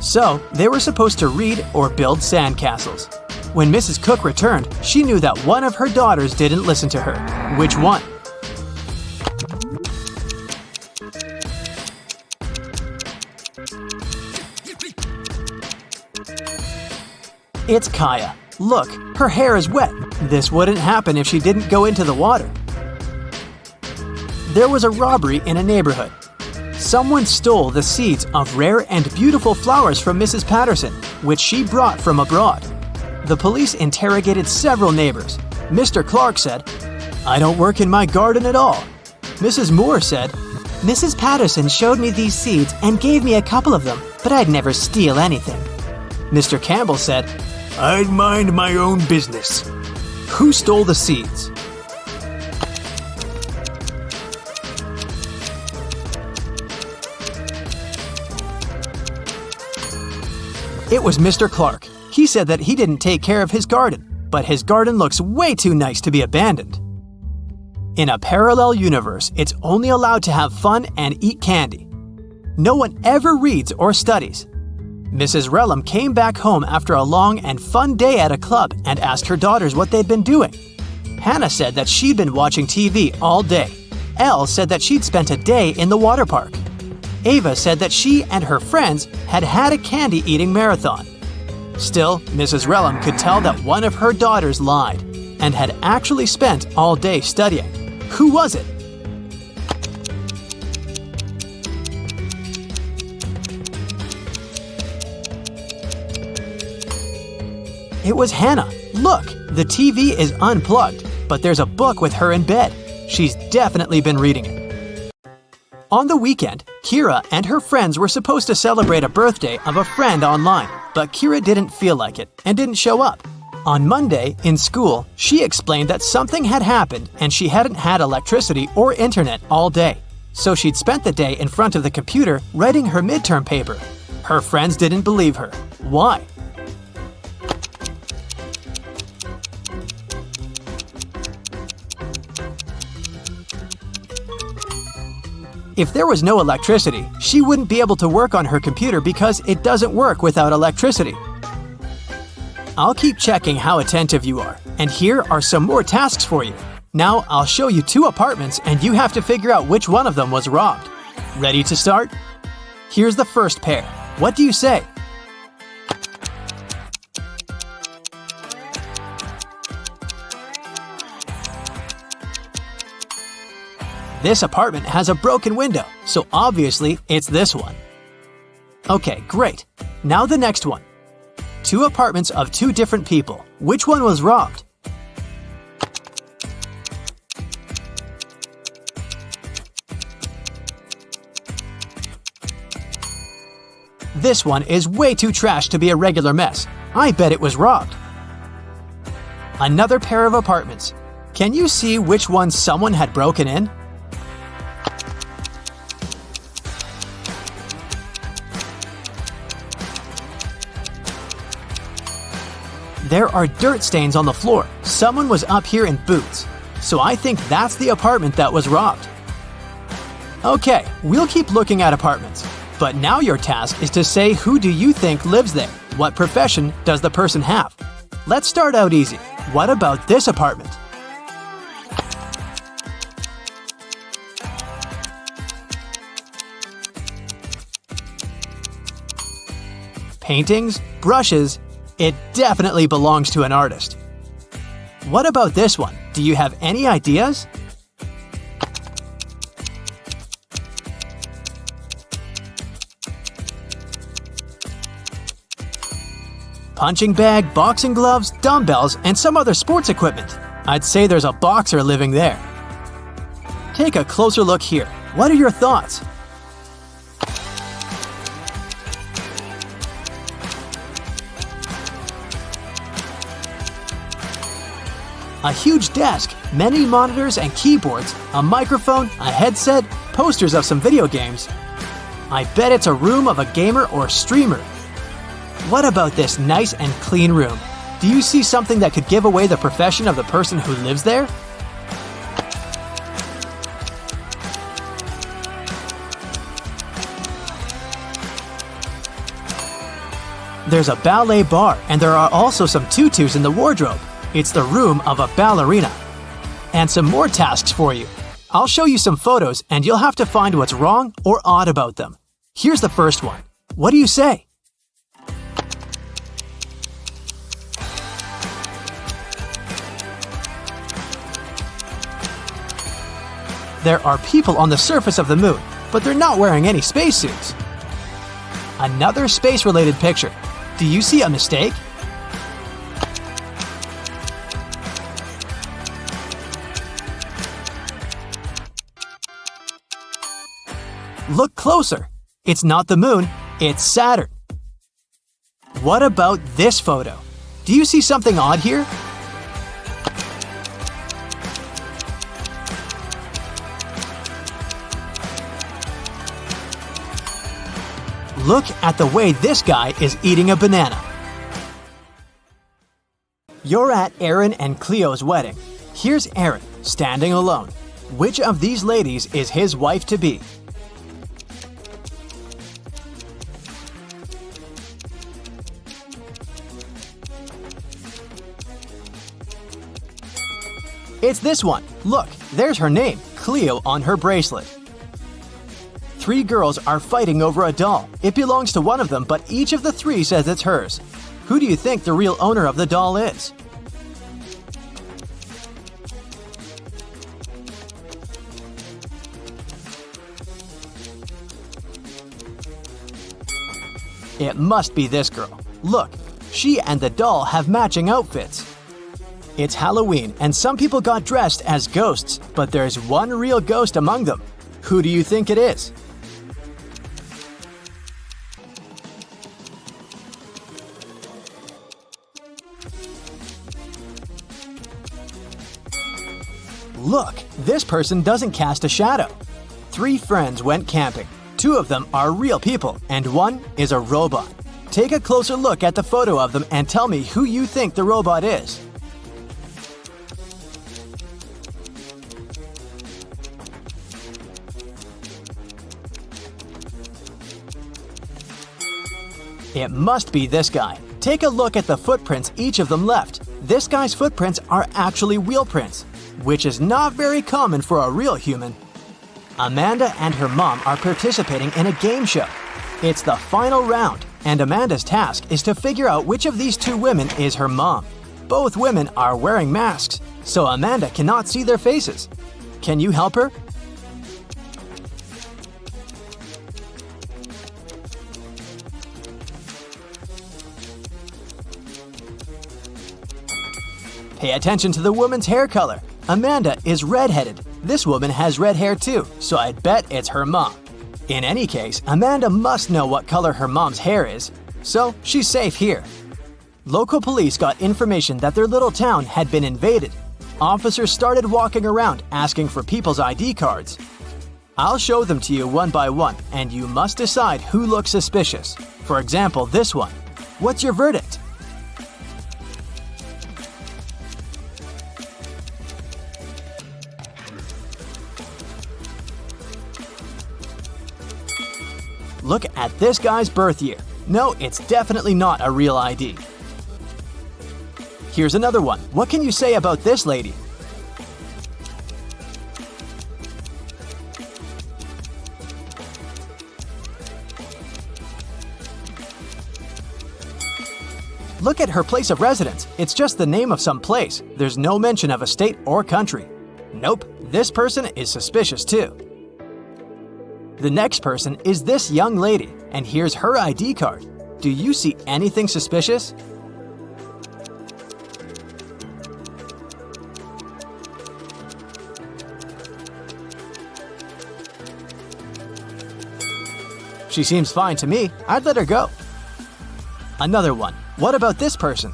So, they were supposed to read or build sandcastles. When Mrs. Cook returned, she knew that one of her daughters didn't listen to her. Which one? It's Kaya. Look, her hair is wet. This wouldn't happen if she didn't go into the water. There was a robbery in a neighborhood. Someone stole the seeds of rare and beautiful flowers from Mrs. Patterson, which she brought from abroad. The police interrogated several neighbors. Mr. Clark said, "I don't work in my garden at all." Mrs. Moore said, "Mrs. Patterson showed me these seeds and gave me a couple of them, but I'd never steal anything." Mr. Campbell said, "I'd mind my own business." Who stole the seeds? It was Mr. Clark. He said that he didn't take care of his garden, but his garden looks way too nice to be abandoned. In a parallel universe, it's only allowed to have fun and eat candy. No one ever reads or studies. Mrs. Relham came back home after a long and fun day at a club and asked her daughters what they'd been doing. Hannah said that she'd been watching TV all day. Elle said that she'd spent a day in the water park. Ava said that she and her friends had had a candy-eating marathon. Still, Mrs. Relham could tell that one of her daughters lied and had actually spent all day studying. Who was it? It was Hannah. Look, the TV is unplugged, but there's a book with her in bed. She's definitely been reading it. On the weekend, Kira and her friends were supposed to celebrate a birthday of a friend online, but Kira didn't feel like it and didn't show up. On Monday, in school, she explained that something had happened and she hadn't had electricity or internet all day. So she'd spent the day in front of the computer writing her midterm paper. Her friends didn't believe her. Why? If there was no electricity, she wouldn't be able to work on her computer because it doesn't work without electricity. I'll keep checking how attentive you are, and here are some more tasks for you. Now I'll show you 2 apartments and you have to figure out which one of them was robbed. Ready to start? Here's the first pair. What do you say? This apartment has a broken window, so obviously it's this one. Okay, great. Now the next one. 2 apartments of 2 different people. Which one was robbed? This one is way too trash to be a regular mess. I bet it was robbed. Another pair of apartments. Can you see which one someone had broken in? There are dirt stains on the floor. Someone was up here in boots. so I think that's the apartment that was robbed. Okay, we'll keep looking at apartments. But now your task is to say who do you think lives there? What profession does the person have? Let's start out easy. What about this apartment? Paintings, brushes, it definitely belongs to an artist. What about this one? Do you have any ideas? Punching bag, boxing gloves, dumbbells, and some other sports equipment. I'd say there's a boxer living there. Take a closer look here. What are your thoughts? A huge desk, many monitors and keyboards, a microphone, a headset, posters of some video games. I bet it's a room of a gamer or streamer. What about this nice and clean room? Do you see something that could give away the profession of the person who lives there? There's a ballet bar, and there are also some tutus in the wardrobe. It's the room of a ballerina. And some more tasks for you. I'll show you some photos, and you'll have to find what's wrong or odd about them. Here's the first one. What do you say? There are people on the surface of the moon, but they're not wearing any spacesuits. Another space-related picture. Do you see a mistake? Look closer. It's not the moon, it's Saturn. What about this photo? Do you see something odd here? Look at the way this guy is eating a banana. You're at Aaron and Cleo's wedding. Here's Aaron, standing alone. Which of these ladies is his wife-to-be? It's this one. Look, there's her name, Cleo, on her bracelet. 3 girls are fighting over a doll. It belongs to one of them, but each of the 3 says it's hers. Who do you think the real owner of the doll is? It must be this girl. Look, she and the doll have matching outfits. It's Halloween, and some people got dressed as ghosts, but there's one real ghost among them. Who do you think it is? Look, this person doesn't cast a shadow. 3 friends went camping. 2 of them are real people, and 1 is a robot. Take a closer look at the photo of them and tell me who you think the robot is. It must be this guy. Take a look at the footprints each of them left. This guy's footprints are actually wheel prints, which is not very common for a real human. Amanda and her mom are participating in a game show. It's the final round, and Amanda's task is to figure out which of these 2 women is her mom. Both women are wearing masks, so Amanda cannot see their faces. Can you help her? Pay attention to the woman's hair color. Amanda is redheaded. This woman has red hair too, so I'd bet it's her mom. In any case, Amanda must know what color her mom's hair is, so she's safe here. Local police got information that their little town had been invaded. Officers started walking around asking for people's ID cards. I'll show them to you one by one, and you must decide who looks suspicious. For example, this one. What's your verdict? Look at this guy's birth year. No, it's definitely not a real ID. Here's another one. What can you say about this lady? Look at her place of residence. It's just the name of some place. There's no mention of a state or country. Nope, this person is suspicious too. The next person is this young lady, and here's her ID card. Do you see anything suspicious? She seems fine to me. I'd let her go. Another one. What about this person?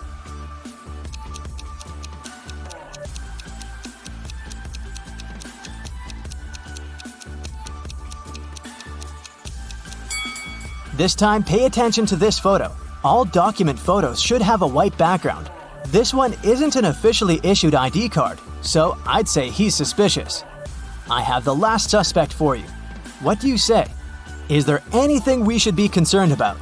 This time, pay attention to this photo. All document photos should have a white background. This one isn't an officially issued ID card, so I'd say he's suspicious. I have the last suspect for you. What do you say? Is there anything we should be concerned about?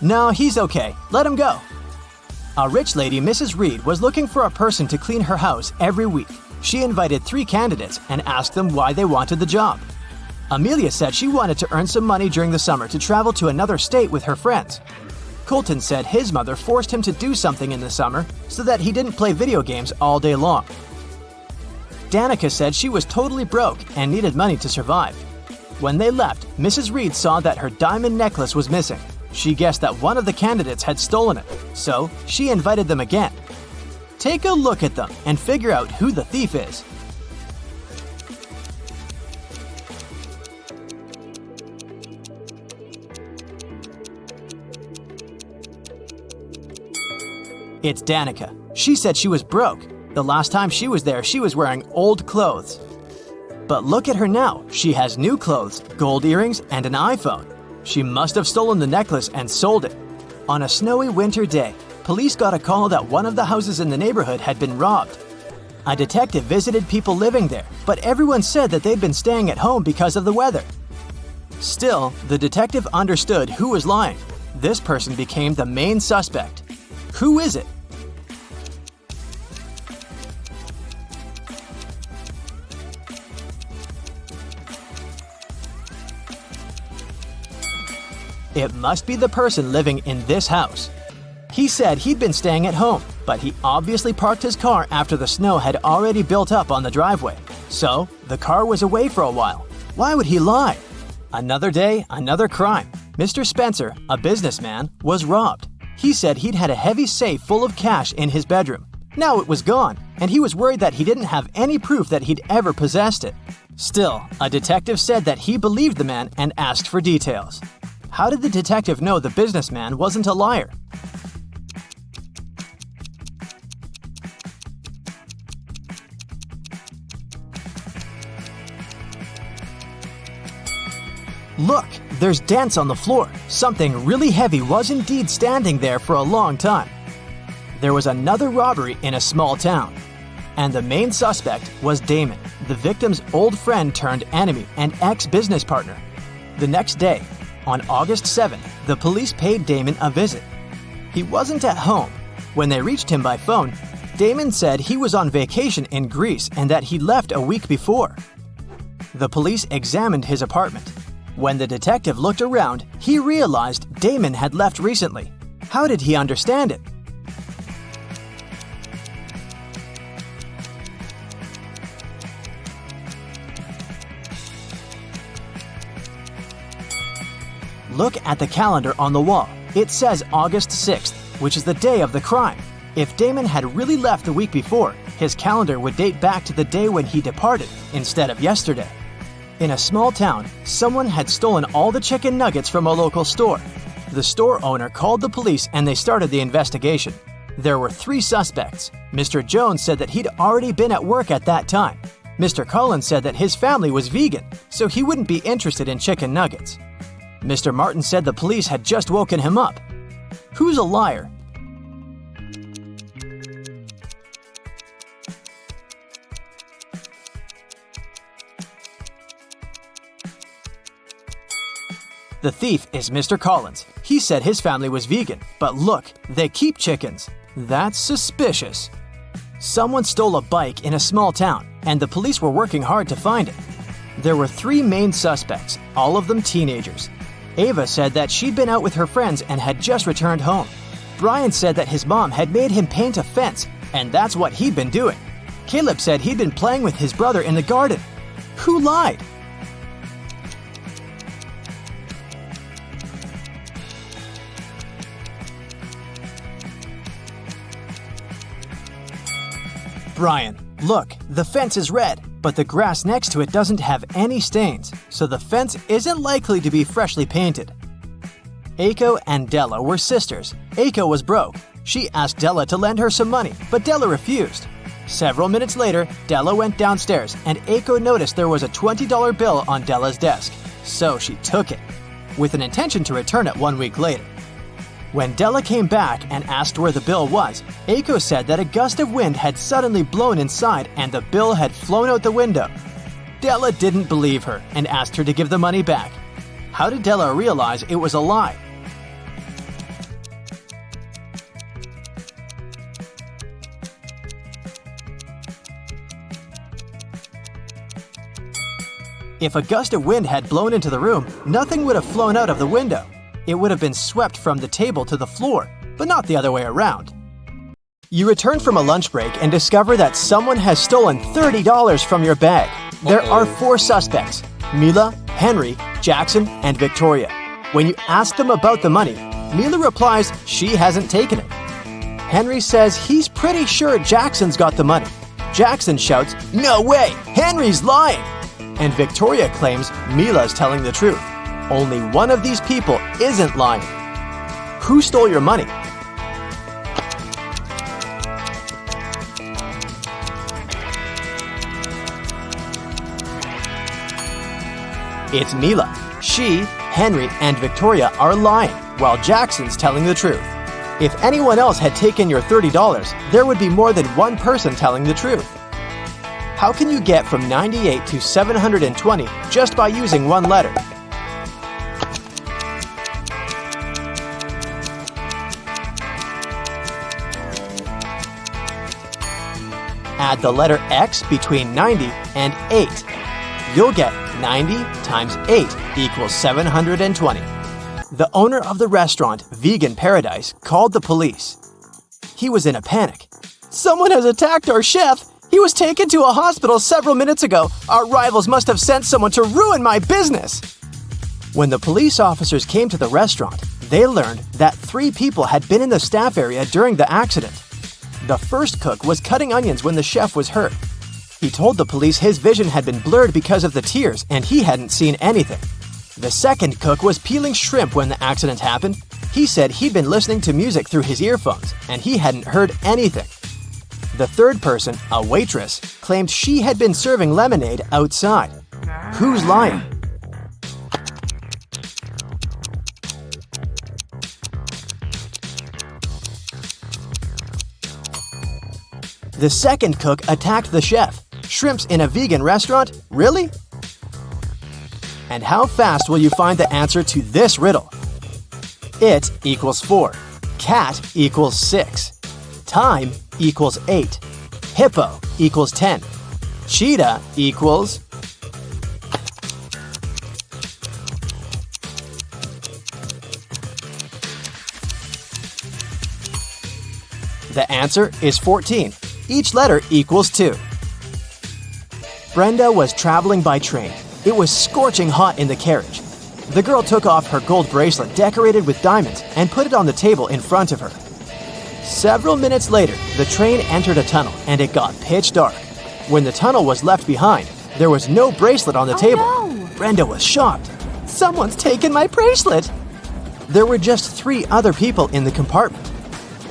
No, he's okay. Let him go. A rich lady, Mrs. Reed, was looking for a person to clean her house every week. She invited 3 candidates and asked them why they wanted the job. Amelia said she wanted to earn some money during the summer to travel to another state with her friends. Colton said his mother forced him to do something in the summer so that he didn't play video games all day long. Danica said she was totally broke and needed money to survive. When they left, Mrs. Reed saw that her diamond necklace was missing. She guessed that one of the candidates had stolen it, so she invited them again. Take a look at them and figure out who the thief is. It's Danica. She said she was broke. The last time she was there, she was wearing old clothes. But look at her now. She has new clothes, gold earrings, and an iPhone. She must have stolen the necklace and sold it. On a snowy winter day, police got a call that one of the houses in the neighborhood had been robbed. A detective visited people living there, but everyone said that they'd been staying at home because of the weather. Still, the detective understood who was lying. This person became the main suspect. Who is it? It must be the person living in this house. He said he'd been staying at home, but he obviously parked his car after the snow had already built up on the driveway. So, the car was away for a while. Why would he lie? Another day, another crime. Mr. Spencer, a businessman, was robbed. He said he'd had a heavy safe full of cash in his bedroom. Now it was gone, and he was worried that he didn't have any proof that he'd ever possessed it. Still, a detective said that he believed the man and asked for details. How did the detective know the businessman wasn't a liar? Look, there's dents on the floor. Something really heavy was indeed standing there for a long time. There was another robbery in a small town, and the main suspect was Damon, the victim's old friend turned enemy and ex-business partner. The next day, on August 7th, the police paid Damon a visit. He wasn't at home. When they reached him by phone, Damon said he was on vacation in Greece and that he left a week before. The police examined his apartment. When the detective looked around, he realized Damon had left recently. How did he understand it? Look at the calendar on the wall. It says August 6th, which is the day of the crime. If Damon had really left the week before, his calendar would date back to the day when he departed instead of yesterday. In a small town, someone had stolen all the chicken nuggets from a local store. The store owner called the police and they started the investigation. There were 3 suspects. Mr. Jones said that he'd already been at work at that time. Mr. Collins said that his family was vegan, so he wouldn't be interested in chicken nuggets. Mr. Martin said the police had just woken him up. Who's a liar? The thief is Mr. Collins. He said his family was vegan, but look, they keep chickens. That's suspicious. Someone stole a bike in a small town, and the police were working hard to find it. There were 3 main suspects, all of them teenagers. Ava said that she'd been out with her friends and had just returned home. Brian said that his mom had made him paint a fence, and that's what he'd been doing. Caleb said he'd been playing with his brother in the garden. Who lied? Brian, look, the fence is red, but the grass next to it doesn't have any stains, so the fence isn't likely to be freshly painted. Aiko and Della were sisters. Aiko was broke. She asked Della to lend her some money, but Della refused. Several minutes later, Della went downstairs, and Aiko noticed there was a $20 bill on Della's desk, so she took it, with an intention to return it 1 week later. When Della came back and asked where the bill was, Aiko said that a gust of wind had suddenly blown inside and the bill had flown out the window. Della didn't believe her and asked her to give the money back. How did Della realize it was a lie? If a gust of wind had blown into the room, nothing would have flown out of the window. It would have been swept from the table to the floor, but not the other way around. You return from a lunch break and discover that someone has stolen $30 from your bag. There are 4 suspects: Mila, Henry, Jackson, and Victoria. When you ask them about the money, Mila replies she hasn't taken it. Henry says he's pretty sure Jackson's got the money. Jackson shouts, "No way! Henry's lying!" And Victoria claims Mila's telling the truth. Only one of these people isn't lying. Who stole your money? It's Mila. She, Henry, and Victoria are lying, while Jackson's telling the truth. If anyone else had taken your $30, there would be more than one person telling the truth. How can you get from 98 to 720 just by using one letter? Add the letter X between 90 and 8. You'll get 90 times 8 equals 720. The owner of the restaurant, Vegan Paradise, called the police. He was in a panic. "Someone has attacked our chef! He was taken to a hospital several minutes ago. Our rivals must have sent someone to ruin my business!" When the police officers came to the restaurant, they learned that 3 people had been in the staff area during the accident. The first cook was cutting onions when the chef was hurt. He told the police his vision had been blurred because of the tears and he hadn't seen anything. The second cook was peeling shrimp when the accident happened. He said he'd been listening to music through his earphones and he hadn't heard anything. The third person, a waitress, claimed she had been serving lemonade outside. Who's lying? The second cook attacked the chef. Shrimps in a vegan restaurant? Really? And how fast will you find the answer to this riddle? It equals 4. Cat equals 6. Time equals 8. Hippo equals 10. Cheetah equals... The answer is 14. Each letter equals 2. Brenda was traveling by train. It was scorching hot in the carriage. The girl took off her gold bracelet decorated with diamonds and put it on the table in front of her. Several minutes later, the train entered a tunnel and it got pitch dark. When the tunnel was left behind, there was no bracelet on the table. No. Brenda was shocked. "Someone's taken my bracelet!" There were just 3 other people in the compartment.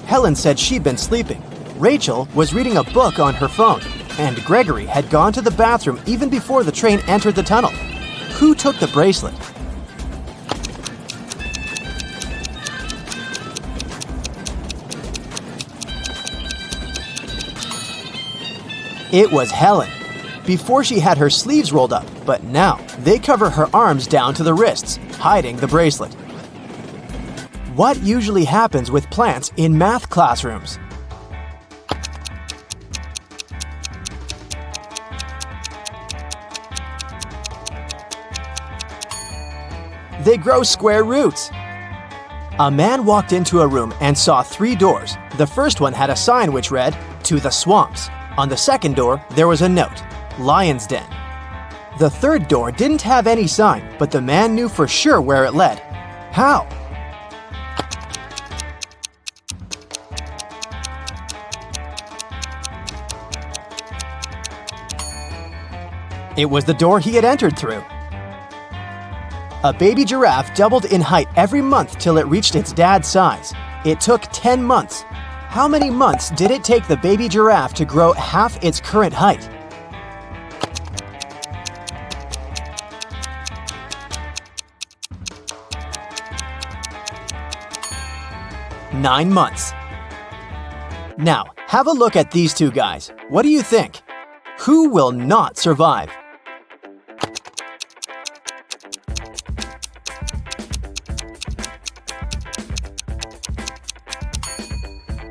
Helen said she'd been sleeping. Rachel was reading a book on her phone, and Gregory had gone to the bathroom even before the train entered the tunnel. Who took the bracelet? It was Helen. Before she had her sleeves rolled up, but now they cover her arms down to the wrists. hiding the bracelet. What usually happens with plants in math classrooms? They grow square roots. A man walked into a room and saw 3 doors. The first one had a sign which read, "To the swamps." On the second door, there was a note, "Lion's Den." The third door didn't have any sign, but the man knew for sure where it led. How? It was the door he had entered through. A baby giraffe doubled in height every month till it reached its dad's size. It took 10 months. How many months did it take the baby giraffe to grow half its current height? Nine months. Now, have a look at these 2 guys. What do you think? Who will not survive?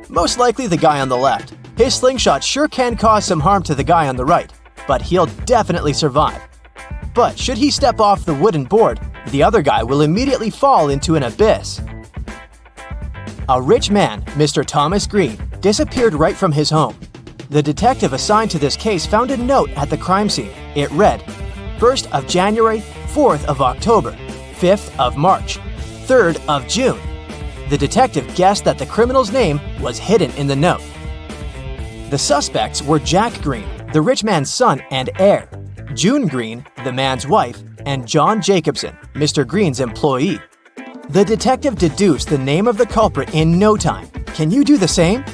Most likely the guy on the left. His slingshot sure can cause some harm to the guy on the right, but he'll definitely survive. But should he step off the wooden board, the other guy will immediately fall into an abyss. A rich man, Mr. Thomas Green, disappeared right from his home. The detective assigned to this case found a note at the crime scene. It read, 1st of January, 4th of October, 5th of March, 3rd of June. The detective guessed that the criminal's name was hidden in the note. The suspects were Jack Green, the rich man's son and heir, June Green, the man's wife, and John Jacobson, Mr. Green's employee. The detective deduced the name of the culprit in no time. Can you do the same?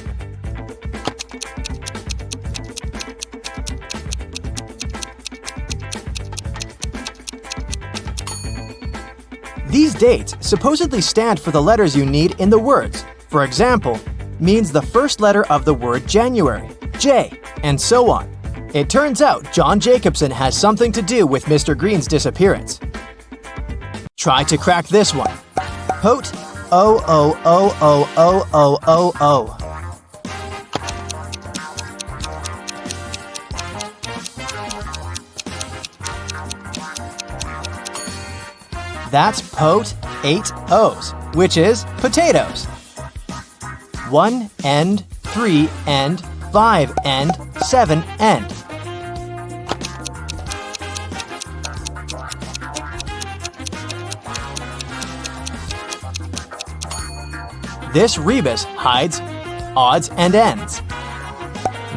These dates supposedly stand for the letters you need in the words. For example, means the first letter of the word January, J, and so on. It turns out John Jacobson has something to do with Mr. Green's disappearance. Try to crack this one. Pote O-O-O-O-O-O-O-O. That's pote 8 O's, which is potatoes. 1 end, 3 end, 5 end, 7 end. This rebus hides odds and ends.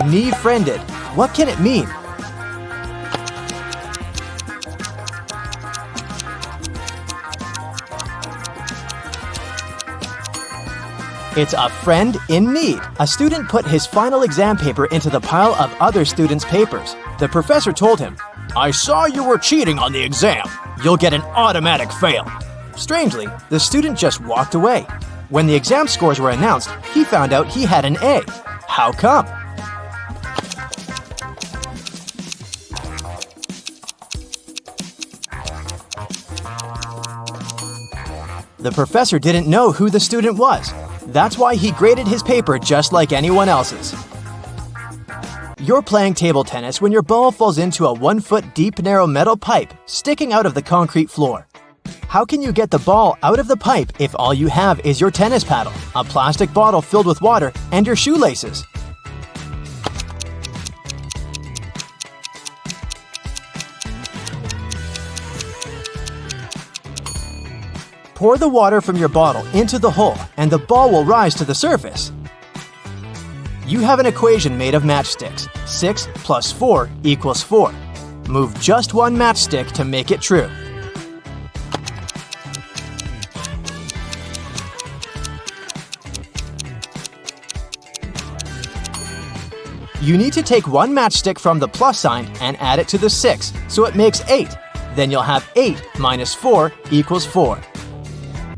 Knee-friended. What can it mean? It's a friend in need. A student put his final exam paper into the pile of other students' papers. The professor told him, "I saw you were cheating on the exam. You'll get an automatic fail." Strangely, the student just walked away. When the exam scores were announced, he found out he had an A. How come? The professor didn't know who the student was. That's why he graded his paper just like anyone else's. You're playing table tennis when your ball falls into a 1-foot deep narrow metal pipe sticking out of the concrete floor. How can you get the ball out of the pipe if all you have is your tennis paddle, a plastic bottle filled with water, and your shoelaces? Pour the water from your bottle into the hole and the ball will rise to the surface. You have an equation made of matchsticks. 6 plus 4 equals 4. Move just one matchstick to make it true. You need to take one matchstick from the plus sign and add it to the 6, so it makes 8. Then you'll have 8 minus 4 equals 4.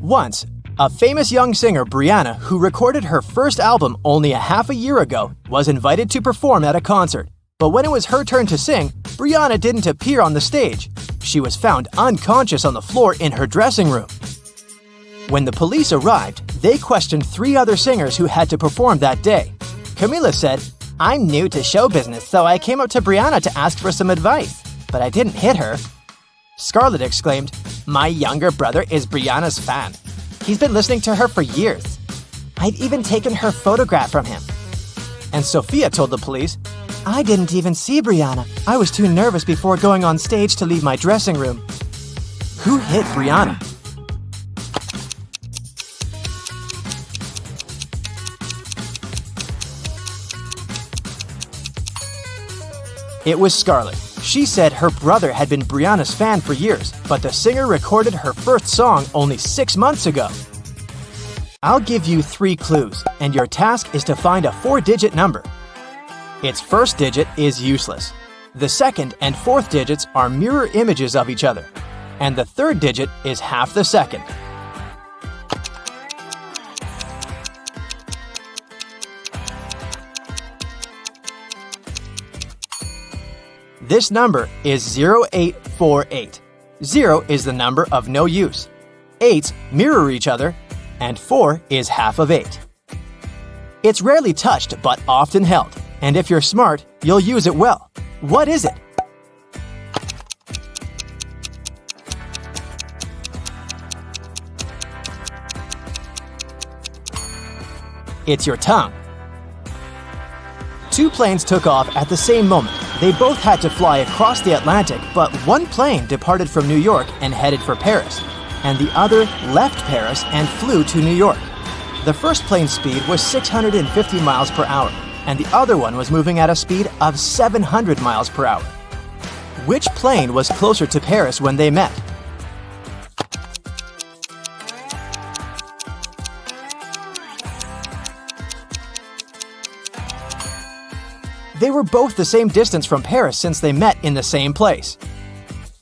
Once, a famous young singer, Brianna, who recorded her first album only a half a year ago, was invited to perform at a concert. But when it was her turn to sing, Brianna didn't appear on the stage. she was found unconscious on the floor in her dressing room. When the police arrived, they questioned 3 other singers who had to perform that day. Camila said, "I'm new to show business, so I came up to Brianna to ask for some advice, but I didn't hit her." Scarlett exclaimed, "My younger brother is Brianna's fan. He's been listening to her for years. I've even taken her photograph from him." And Sophia told the police, "I didn't even see Brianna. I was too nervous before going on stage to leave my dressing room." Who hit Brianna? It was Scarlett. She said her brother had been Brianna's fan for years, but the singer recorded her first song only 6 months ago. I'll give you 3 clues, and your task is to find a 4-digit number. Its first digit is useless. The second and fourth digits are mirror images of each other, and the third digit is half the second. This number is 0848. 0 is the number of no use. 8s mirror each other, and 4 is half of 8. It's rarely touched but often held, and if you're smart, you'll use it well. What is it? It's your tongue. 2 planes took off at the same moment. They both had to fly across the Atlantic, but one plane departed from New York and headed for Paris, and the other left Paris and flew to New York. The first plane's speed was 650 miles per hour, and the other one was moving at a speed of 700 miles per hour. Which plane was closer to Paris when they met? They were both the same distance from Paris since they met in the same place.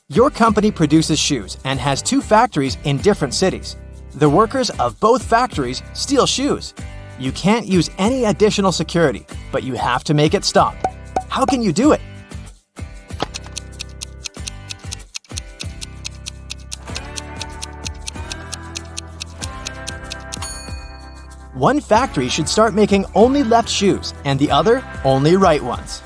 Your company produces shoes and has 2 factories in different cities. The workers of both factories steal shoes. You can't use any additional security, but you have to make it stop. How can you do it? One factory should start making only left shoes, and the other only right ones.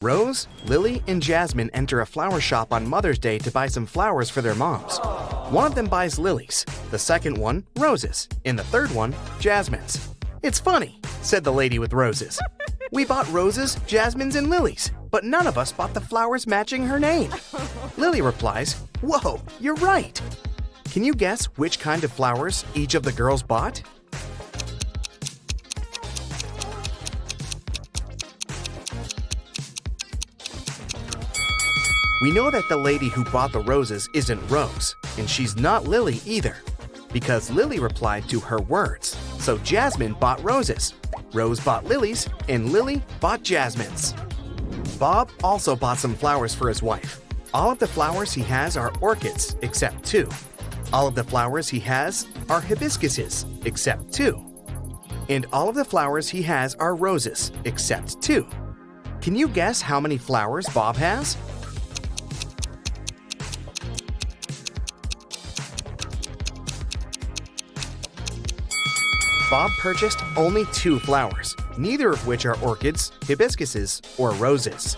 Rose, Lily, and Jasmine enter a flower shop on Mother's Day to buy some flowers for their moms. One of them buys lilies, the second one, roses, and the third one, jasmines. "It's funny," said the lady with roses. "We bought roses, jasmines, and lilies, but none of us bought the flowers matching her name." Lily replies, "Whoa, you're right." Can you guess which kind of flowers each of the girls bought? We know that the lady who bought the roses isn't Rose, and she's not Lily either, because Lily replied to her words. So Jasmine bought roses, Rose bought lilies, and Lily bought jasmines. Bob also bought some flowers for his wife. All of the flowers he has are orchids, except 2. All of the flowers he has are hibiscuses, except 2. And all of the flowers he has are roses, except 2. Can you guess how many flowers Bob has? Bob purchased only 2 flowers, neither of which are orchids, hibiscuses, or roses.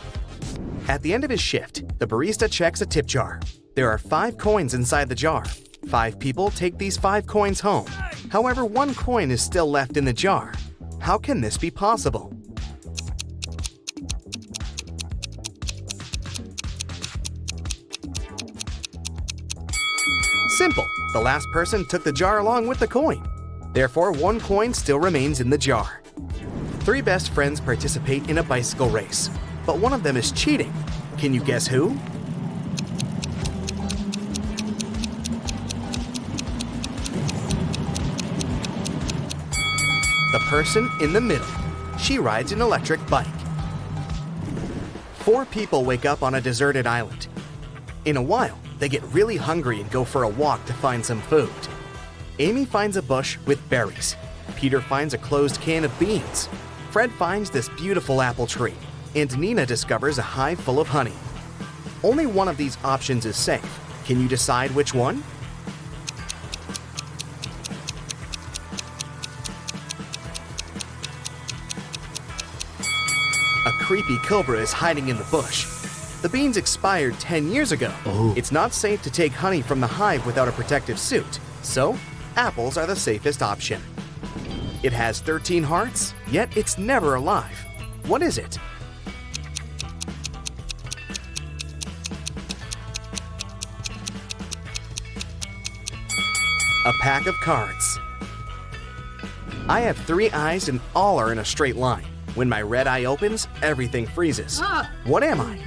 At the end of his shift, the barista checks a tip jar. There are 5 coins inside the jar. 5 people take these 5 coins home. However, 1 coin is still left in the jar. How can this be possible? Simple. The last person took the jar along with the coin. Therefore, 1 coin still remains in the jar. 3 best friends participate in a bicycle race, but one of them is cheating. Can you guess who? The person in the middle. She rides an electric bike. 4 people wake up on a deserted island. In a while, they get really hungry and go for a walk to find some food. Amy finds a bush with berries. Peter finds a closed can of beans. Fred finds this beautiful apple tree. and Nina discovers a hive full of honey. Only one of these options is safe. Can you decide which one? A creepy cobra is hiding in the bush. The beans expired 10 years ago. It's not safe to take honey from the hive without a protective suit, so apples are the safest option. It has 13 hearts, yet it's never alive. What is it? A pack of cards. I have 3 eyes and all are in a straight line. When my red eye opens, everything freezes. What am I?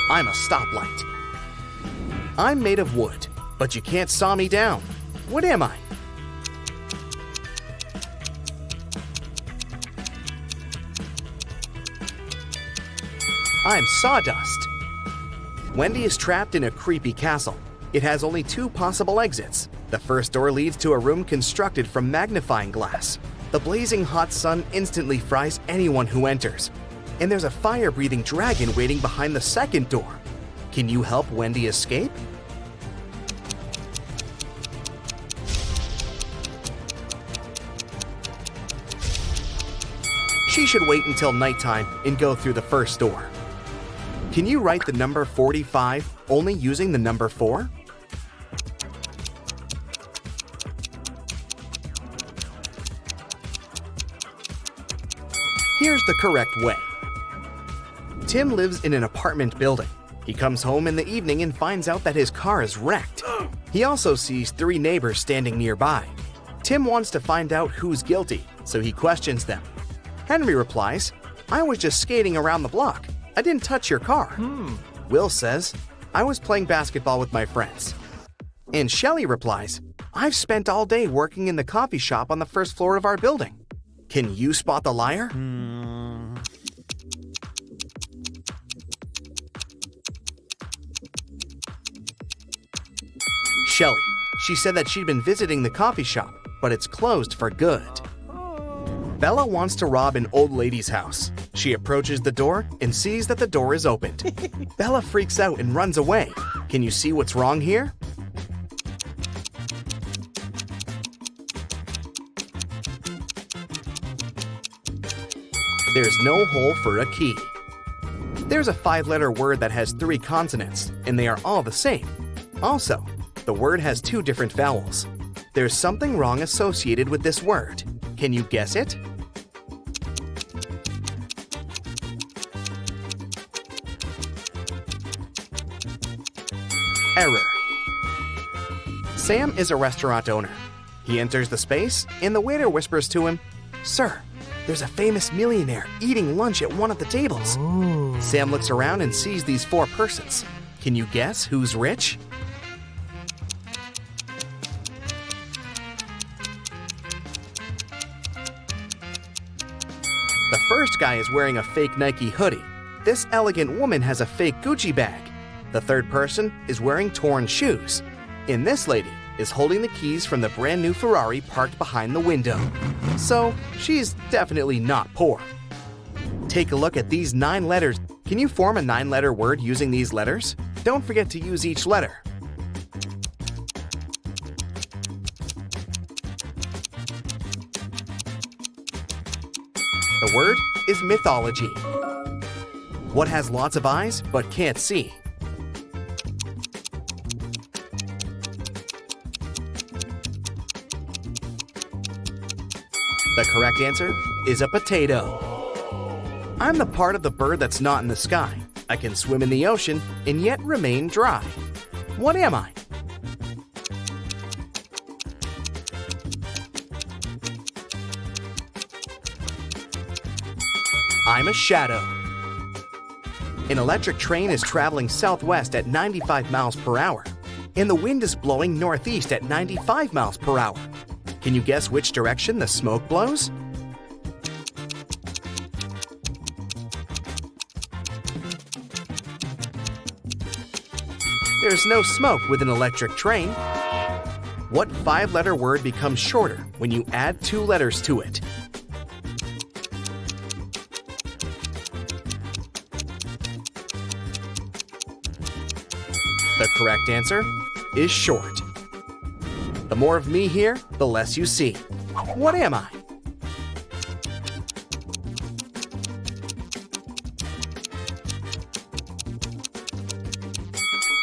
I'm a stoplight. I'm made of wood, but you can't saw me down. What am I? I'm sawdust. Wendy is trapped in a creepy castle. It has only 2 possible exits. The first door leads to a room constructed from magnifying glass. The blazing hot sun instantly fries anyone who enters. And there's a fire-breathing dragon waiting behind the second door. Can you help Wendy escape? She should wait until nighttime and go through the first door. Can you write the number 45 only using the number 4? Here's the correct way. Tim lives in an apartment building. He comes home in the evening and finds out that his car is wrecked. He also sees 3 neighbors standing nearby. Tim wants to find out who's guilty, so he questions them. Henry replies, "I was just skating around the block. I didn't touch your car." Will says, "I was playing basketball with my friends." And Shelley replies, "I've spent all day working in the coffee shop on the first floor of our building." Can you spot the liar? Shelley. She said that she'd been visiting the coffee shop, but it's closed for good. Bella wants to rob an old lady's house. She approaches the door and sees that the door is opened. Bella freaks out and runs away. Can you see what's wrong here? There's no hole for a key. There's a 5-letter word that has 3 consonants, and they are all the same. Also, the word has 2 different vowels. There's something wrong associated with this word. Can you guess it? Error. Sam is a restaurant owner. He enters the space, and the waiter whispers to him, "Sir, there's a famous millionaire eating lunch at one of the tables." Sam looks around and sees these 4 persons. Can you guess who's rich? The first guy is wearing a fake Nike hoodie. This elegant woman has a fake Gucci bag. The third person is wearing torn shoes. And this lady is holding the keys from the brand new Ferrari parked behind the window. So, she's definitely not poor. Take a look at these 9 letters. Can you form a 9-letter word using these letters? Don't forget to use each letter. The word is mythology. What has lots of eyes but can't see? The correct answer is a potato. I'm the part of the bird that's not in the sky. I can swim in the ocean and yet remain dry. What am I? I'm a shadow. An electric train is traveling southwest at 95 miles per hour, and the wind is blowing northeast at 95 miles per hour. Can you guess which direction the smoke blows? There's no smoke with an electric train. What 5-letter word becomes shorter when you add 2 letters to it? The correct answer is short. The more of me here, the less you see. What am I?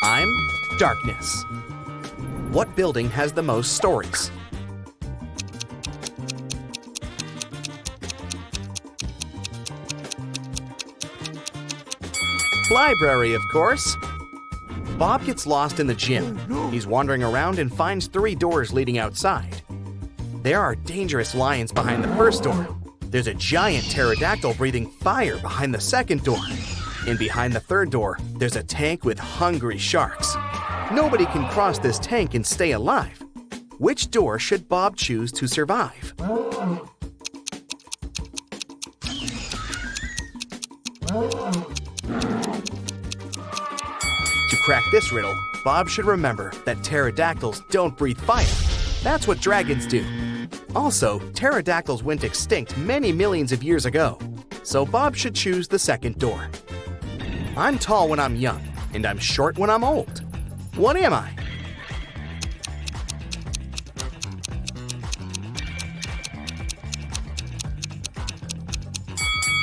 I'm darkness. What building has the most stories? Library, of course. Bob gets lost in the gym. He's wandering around and finds 3 doors leading outside. There are dangerous lions behind the first door. There's a giant pterodactyl breathing fire behind the second door. And behind the third door, there's a tank with hungry sharks. Nobody can cross this tank and stay alive. Which door should Bob choose to survive? To crack this riddle, Bob should remember that pterodactyls don't breathe fire. That's what dragons do. Also, pterodactyls went extinct many millions of years ago, so Bob should choose the second door. I'm tall when I'm young, and I'm short when I'm old. What am I?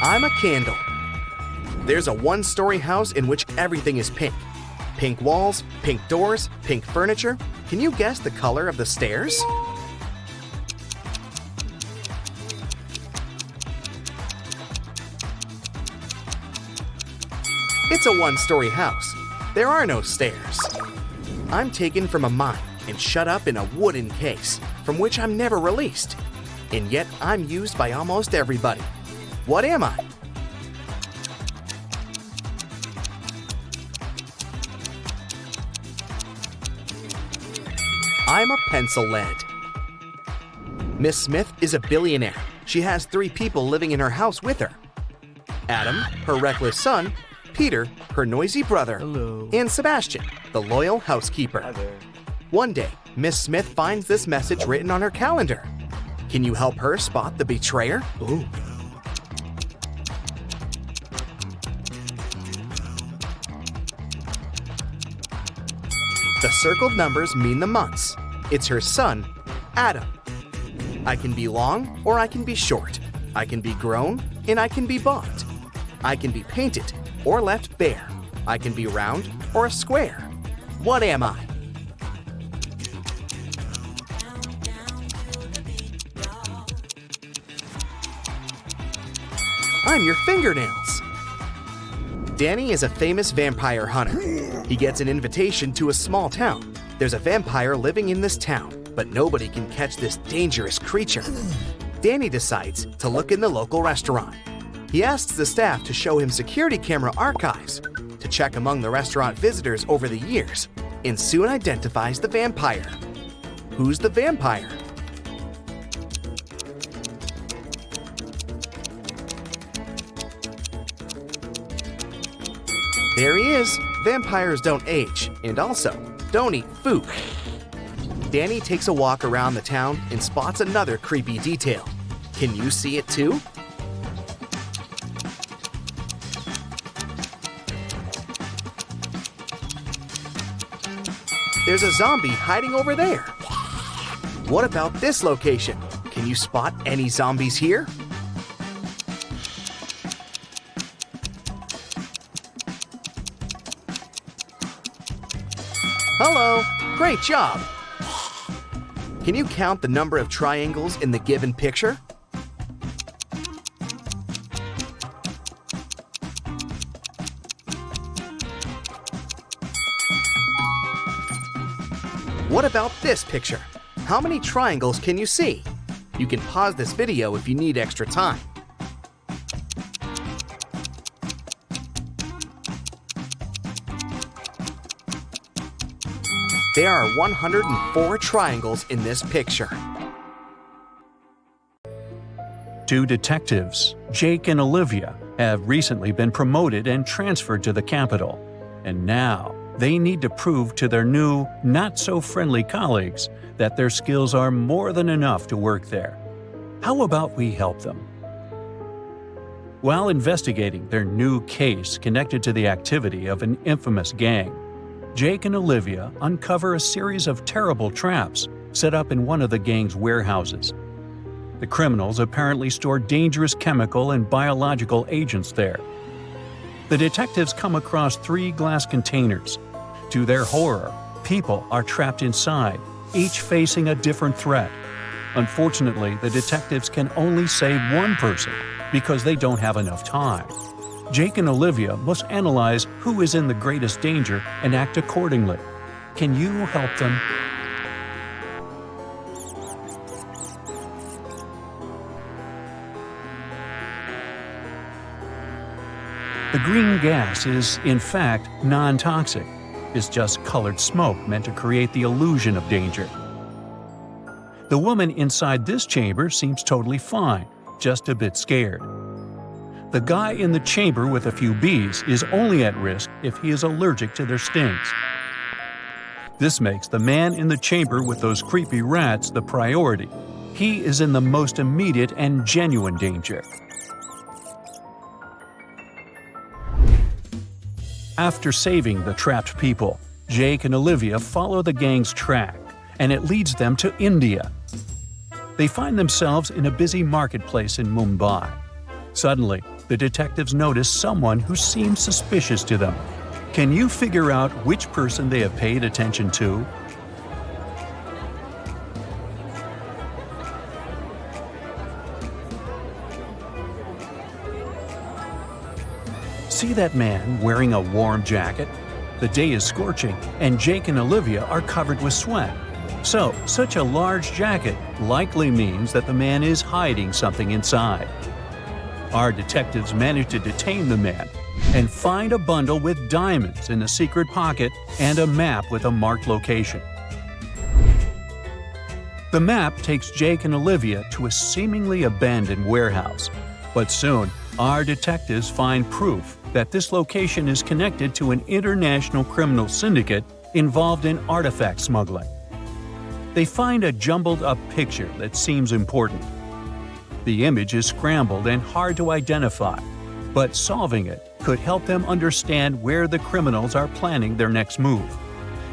I'm a candle. There's a 1-story house in which everything is pink. Pink walls, pink doors, pink furniture. Can you guess the color of the stairs? It's a 1-story house. There are no stairs. I'm taken from a mine and shut up in a wooden case, from which I'm never released. And yet I'm used by almost everybody. What am I? I'm a pencil lead. Miss Smith is a billionaire. She has 3 people living in her house with her. Adam, her reckless son, Peter, her noisy brother, and Sebastian, the loyal housekeeper. One day, Miss Smith finds this message written on her calendar. Can you help her spot the betrayer? Ooh. The circled numbers mean the months. It's her son, Adam. I can be long or I can be short. I can be grown and I can be bought. I can be painted or left bare. I can be round or a square. What am I? I'm your fingernails. Danny is a famous vampire hunter. He gets an invitation to a small town. There's a vampire living in this town, but nobody can catch this dangerous creature. Danny decides to look in the local restaurant. He asks the staff to show him security camera archives to check among the restaurant visitors over the years, and soon identifies the vampire. Who's the vampire? There he is. Vampires don't age, and also don't eat food. Danny takes a walk around the town and spots another creepy detail. Can you see it too? There's a zombie hiding over there. What about this location? Can you spot any zombies here? Hello, great job. Can you count the number of triangles in the given picture? What about this picture? How many triangles can you see? You can pause this video if you need extra time. There are 104 triangles in this picture. 2 detectives, Jake and Olivia, have recently been promoted and transferred to the capital. And now, they need to prove to their new, not-so-friendly colleagues that their skills are more than enough to work there. How about we help them? While investigating their new case connected to the activity of an infamous gang, Jake and Olivia uncover a series of terrible traps set up in one of the gang's warehouses. The criminals apparently store dangerous chemical and biological agents there. The detectives come across 3 glass containers. To their horror, people are trapped inside, each facing a different threat. Unfortunately, the detectives can only save one person because they don't have enough time. Jake and Olivia must analyze who is in the greatest danger and act accordingly. Can you help them? The green gas is, in fact, non-toxic. It's just colored smoke meant to create the illusion of danger. The woman inside this chamber seems totally fine, just a bit scared. The guy in the chamber with a few bees is only at risk if he is allergic to their stings. This makes the man in the chamber with those creepy rats the priority. He is in the most immediate and genuine danger. After saving the trapped people, Jake and Olivia follow the gang's track, and it leads them to India. They find themselves in a busy marketplace in Mumbai. Suddenly, the detectives notice someone who seems suspicious to them. Can you figure out which person they have paid attention to? See that man wearing a warm jacket? The day is scorching, and Jake and Olivia are covered with sweat. So, such a large jacket likely means that the man is hiding something inside. Our detectives manage to detain the man and find a bundle with diamonds in a secret pocket and a map with a marked location. The map takes Jake and Olivia to a seemingly abandoned warehouse, but soon our detectives find proof that this location is connected to an international criminal syndicate involved in artifact smuggling. They find a jumbled-up picture that seems important. The image is scrambled and hard to identify, but solving it could help them understand where the criminals are planning their next move.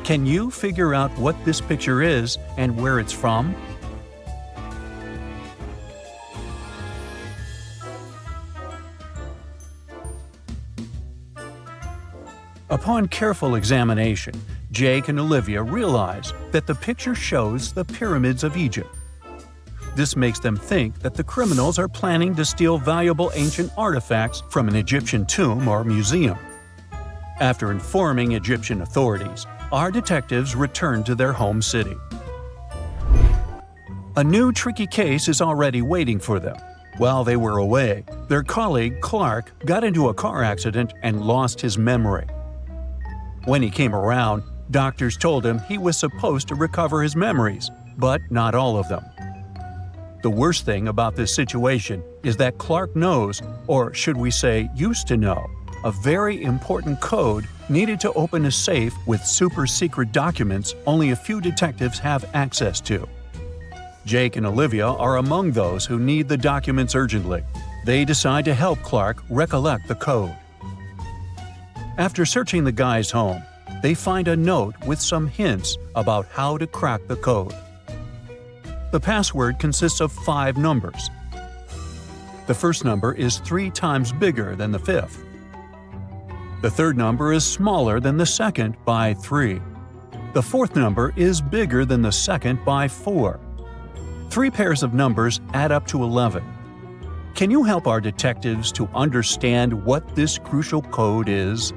Can you figure out what this picture is and where it's from? Upon careful examination, Jake and Olivia realize that the picture shows the pyramids of Egypt. This makes them think that the criminals are planning to steal valuable ancient artifacts from an Egyptian tomb or museum. After informing Egyptian authorities, our detectives return to their home city. A new tricky case is already waiting for them. While they were away, their colleague Clark got into a car accident and lost his memory. When he came around, doctors told him he was supposed to recover his memories, but not all of them. The worst thing about this situation is that Clark knows, or should we say used to know, a very important code needed to open a safe with super-secret documents only a few detectives have access to. Jake and Olivia are among those who need the documents urgently. They decide to help Clark recollect the code. After searching the guy's home, they find a note with some hints about how to crack the code. The password consists of 5 numbers. The first number is 3 times bigger than the fifth. The third number is smaller than the second by 3. The fourth number is bigger than the second by 4. 3 pairs of numbers add up to 11. Can you help our detectives to understand what this crucial code is?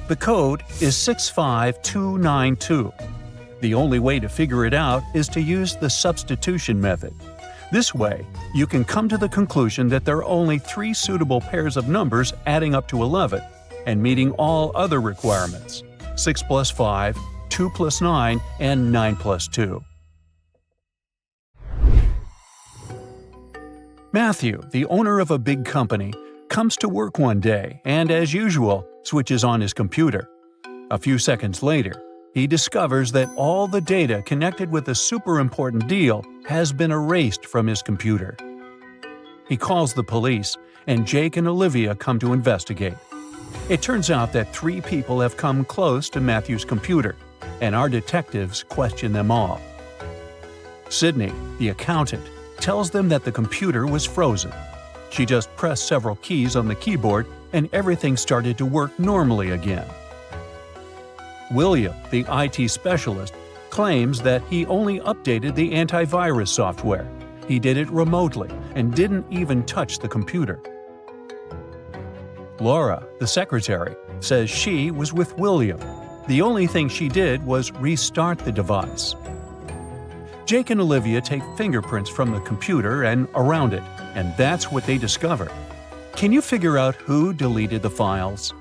The code is 65292. The only way to figure it out is to use the substitution method. This way, you can come to the conclusion that there are only 3 suitable pairs of numbers adding up to 11 and meeting all other requirements: 6 plus 5, 2 plus 9, and 9 plus 2. Matthew, the owner of a big company, comes to work one day and, as usual, switches on his computer. A few seconds later, he discovers that all the data connected with a super important deal has been erased from his computer. He calls the police, and Jake and Olivia come to investigate. It turns out that 3 people have come close to Matthew's computer, and our detectives question them all. Sydney, the accountant, tells them that the computer was frozen. She just pressed several keys on the keyboard and everything started to work normally again. William, the IT specialist, claims that he only updated the antivirus software. He did it remotely and didn't even touch the computer. Laura, the secretary, says she was with William. The only thing she did was restart the device. Jake and Olivia take fingerprints from the computer and around it, and that's what they discover. Can you figure out who deleted the files?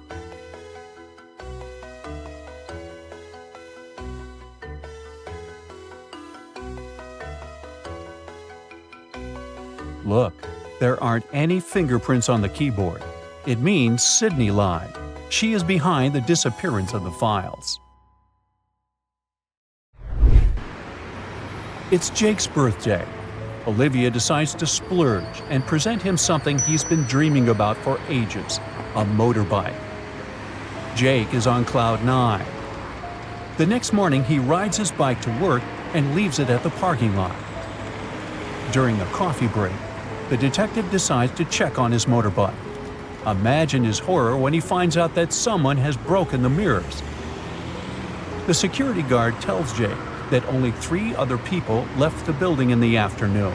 Look, there aren't any fingerprints on the keyboard. It means Sydney lied. She is behind the disappearance of the files. It's Jake's birthday. Olivia decides to splurge and present him something he's been dreaming about for ages, a motorbike. Jake is on cloud 9. The next morning he rides his bike to work and leaves it at the parking lot. During the coffee break, the detective decides to check on his motorbike. Imagine his horror when he finds out that someone has broken the mirrors. The security guard tells Jake that only 3 other people left the building in the afternoon.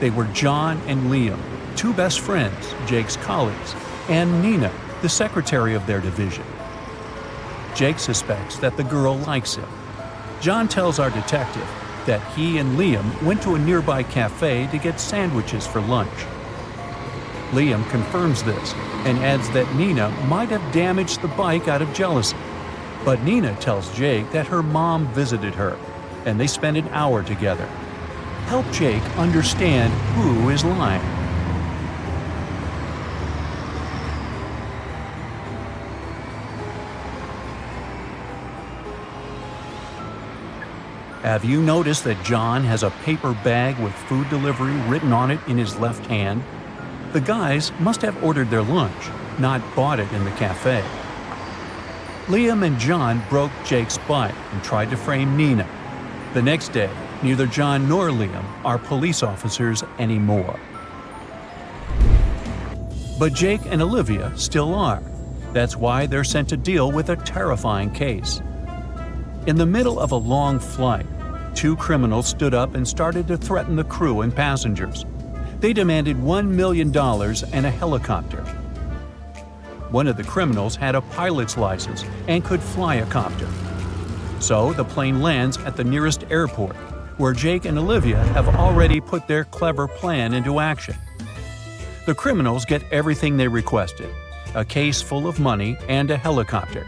They were John and Liam, 2 best friends, Jake's colleagues, and Nina, the secretary of their division. Jake suspects that the girl likes him. John tells our detective that he and Liam went to a nearby cafe to get sandwiches for lunch. Liam confirms this and adds that Nina might have damaged the bike out of jealousy. But Nina tells Jake that her mom visited her, and they spent an hour together. Help Jake understand who is lying. Have you noticed that John has a paper bag with food delivery written on it in his left hand? The guys must have ordered their lunch, not bought it in the cafe. Liam and John broke Jake's bike and tried to frame Nina. The next day, neither John nor Liam are police officers anymore. But Jake and Olivia still are. That's why they're sent to deal with a terrifying case. In the middle of a long flight, 2 criminals stood up and started to threaten the crew and passengers. They demanded $1 million and a helicopter. One of the criminals had a pilot's license and could fly a copter. So the plane lands at the nearest airport, where Jake and Olivia have already put their clever plan into action. The criminals get everything they requested, a case full of money and a helicopter.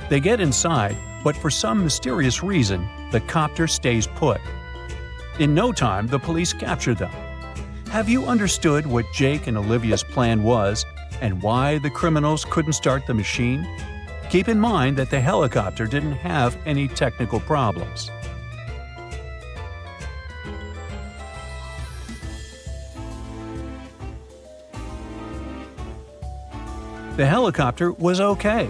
They get inside, but for some mysterious reason, the copter stays put. In no time, the police capture them. Have you understood what Jake and Olivia's plan was and why the criminals couldn't start the machine? Keep in mind that the helicopter didn't have any technical problems. The helicopter was okay,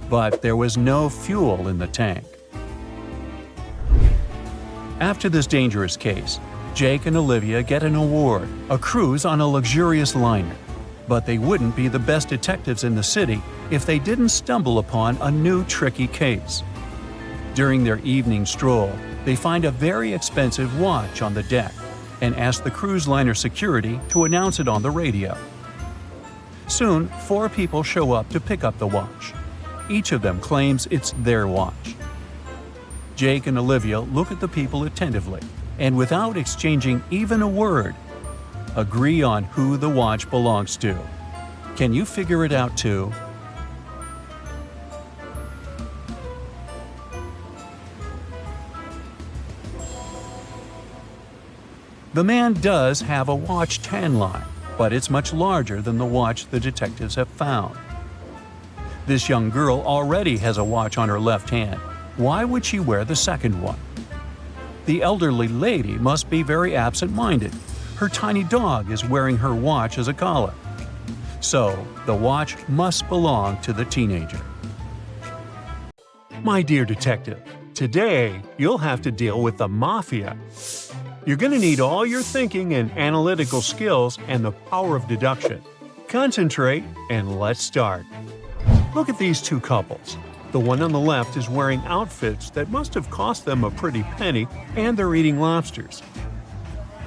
but there was no fuel in the tank. After this dangerous case, Jake and Olivia get an award, a cruise on a luxurious liner. But they wouldn't be the best detectives in the city if they didn't stumble upon a new tricky case. During their evening stroll, they find a very expensive watch on the deck and ask the cruise liner security to announce it on the radio. Soon, 4 people show up to pick up the watch. Each of them claims it's their watch. Jake and Olivia look at the people attentively, and without exchanging even a word, agree on who the watch belongs to. Can you figure it out too? The man does have a watch tan line, but it's much larger than the watch the detectives have found. This young girl already has a watch on her left hand. Why would she wear the second one? The elderly lady must be very absent-minded. Her tiny dog is wearing her watch as a collar. So, the watch must belong to the teenager. My dear detective, today you'll have to deal with the Mafia. You're going to need all your thinking and analytical skills and the power of deduction. Concentrate and let's start. Look at these two couples. The one on the left is wearing outfits that must have cost them a pretty penny, and they're eating lobsters.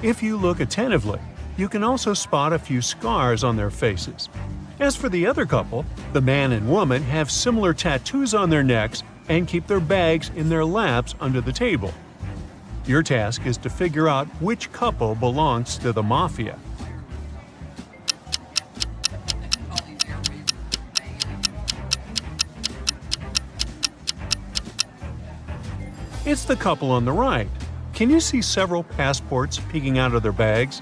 If you look attentively, you can also spot a few scars on their faces. As for the other couple, the man and woman have similar tattoos on their necks and keep their bags in their laps under the table. Your task is to figure out which couple belongs to the Mafia. It's the couple on the right. Can you see several passports peeking out of their bags?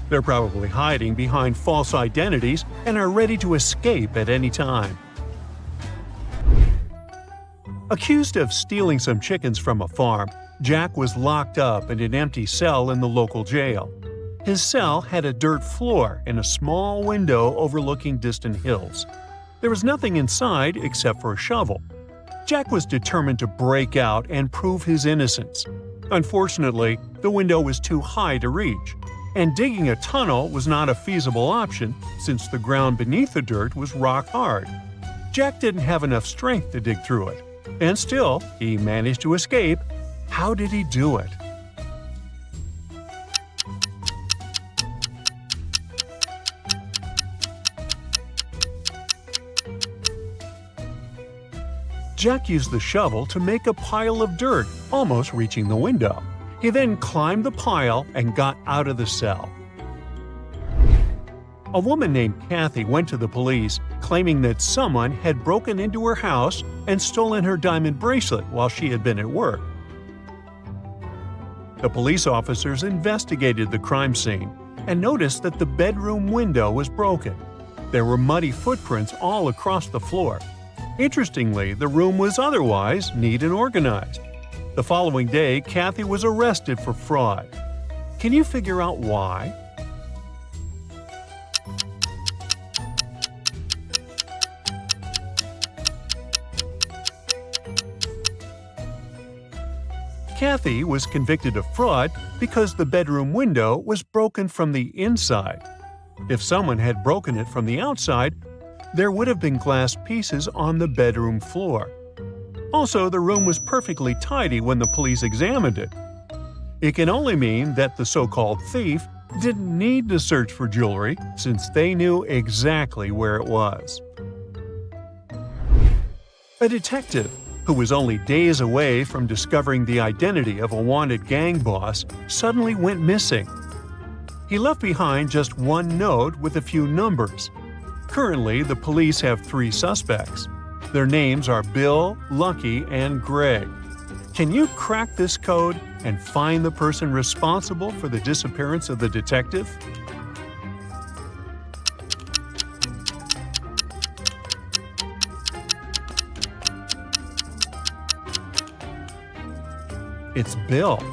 They're probably hiding behind false identities and are ready to escape at any time. Accused of stealing some chickens from a farm, Jack was locked up in an empty cell in the local jail. His cell had a dirt floor and a small window overlooking distant hills. There was nothing inside except for a shovel. Jack was determined to break out and prove his innocence. Unfortunately, the window was too high to reach, and digging a tunnel was not a feasible option since the ground beneath the dirt was rock hard. Jack didn't have enough strength to dig through it, and still, he managed to escape. How did he do it? Jack used the shovel to make a pile of dirt, almost reaching the window. He then climbed the pile and got out of the cell. A woman named Kathy went to the police, claiming that someone had broken into her house and stolen her diamond bracelet while she had been at work. The police officers investigated the crime scene and noticed that the bedroom window was broken. There were muddy footprints all across the floor. Interestingly, the room was otherwise neat and organized. The following day, Kathy was arrested for fraud. Can you figure out why? Kathy was convicted of fraud because the bedroom window was broken from the inside. If someone had broken it from the outside, there would have been glass pieces on the bedroom floor. Also, the room was perfectly tidy when the police examined it. It can only mean that the so-called thief didn't need to search for jewelry since they knew exactly where it was. A detective, who was only days away from discovering the identity of a wanted gang boss, suddenly went missing. He left behind just one note with a few numbers. Currently, the police have 3 suspects. Their names are Bill, Lucky, and Greg. Can you crack this code and find the person responsible for the disappearance of the detective? It's Bill.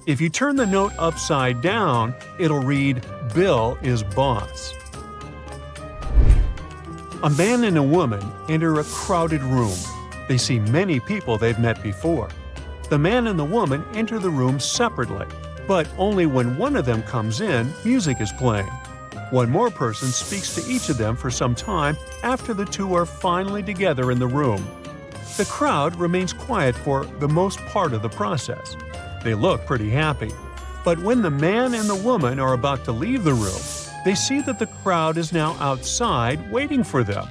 If you turn the note upside down, it'll read, "Bill is boss." A man and a woman enter a crowded room. They see many people they've met before. The man and the woman enter the room separately, but only when one of them comes in, music is playing. One more person speaks to each of them for some time after the two are finally together in the room. The crowd remains quiet for the most part of the process. They look pretty happy. But when the man and the woman are about to leave the room, they see that the crowd is now outside waiting for them.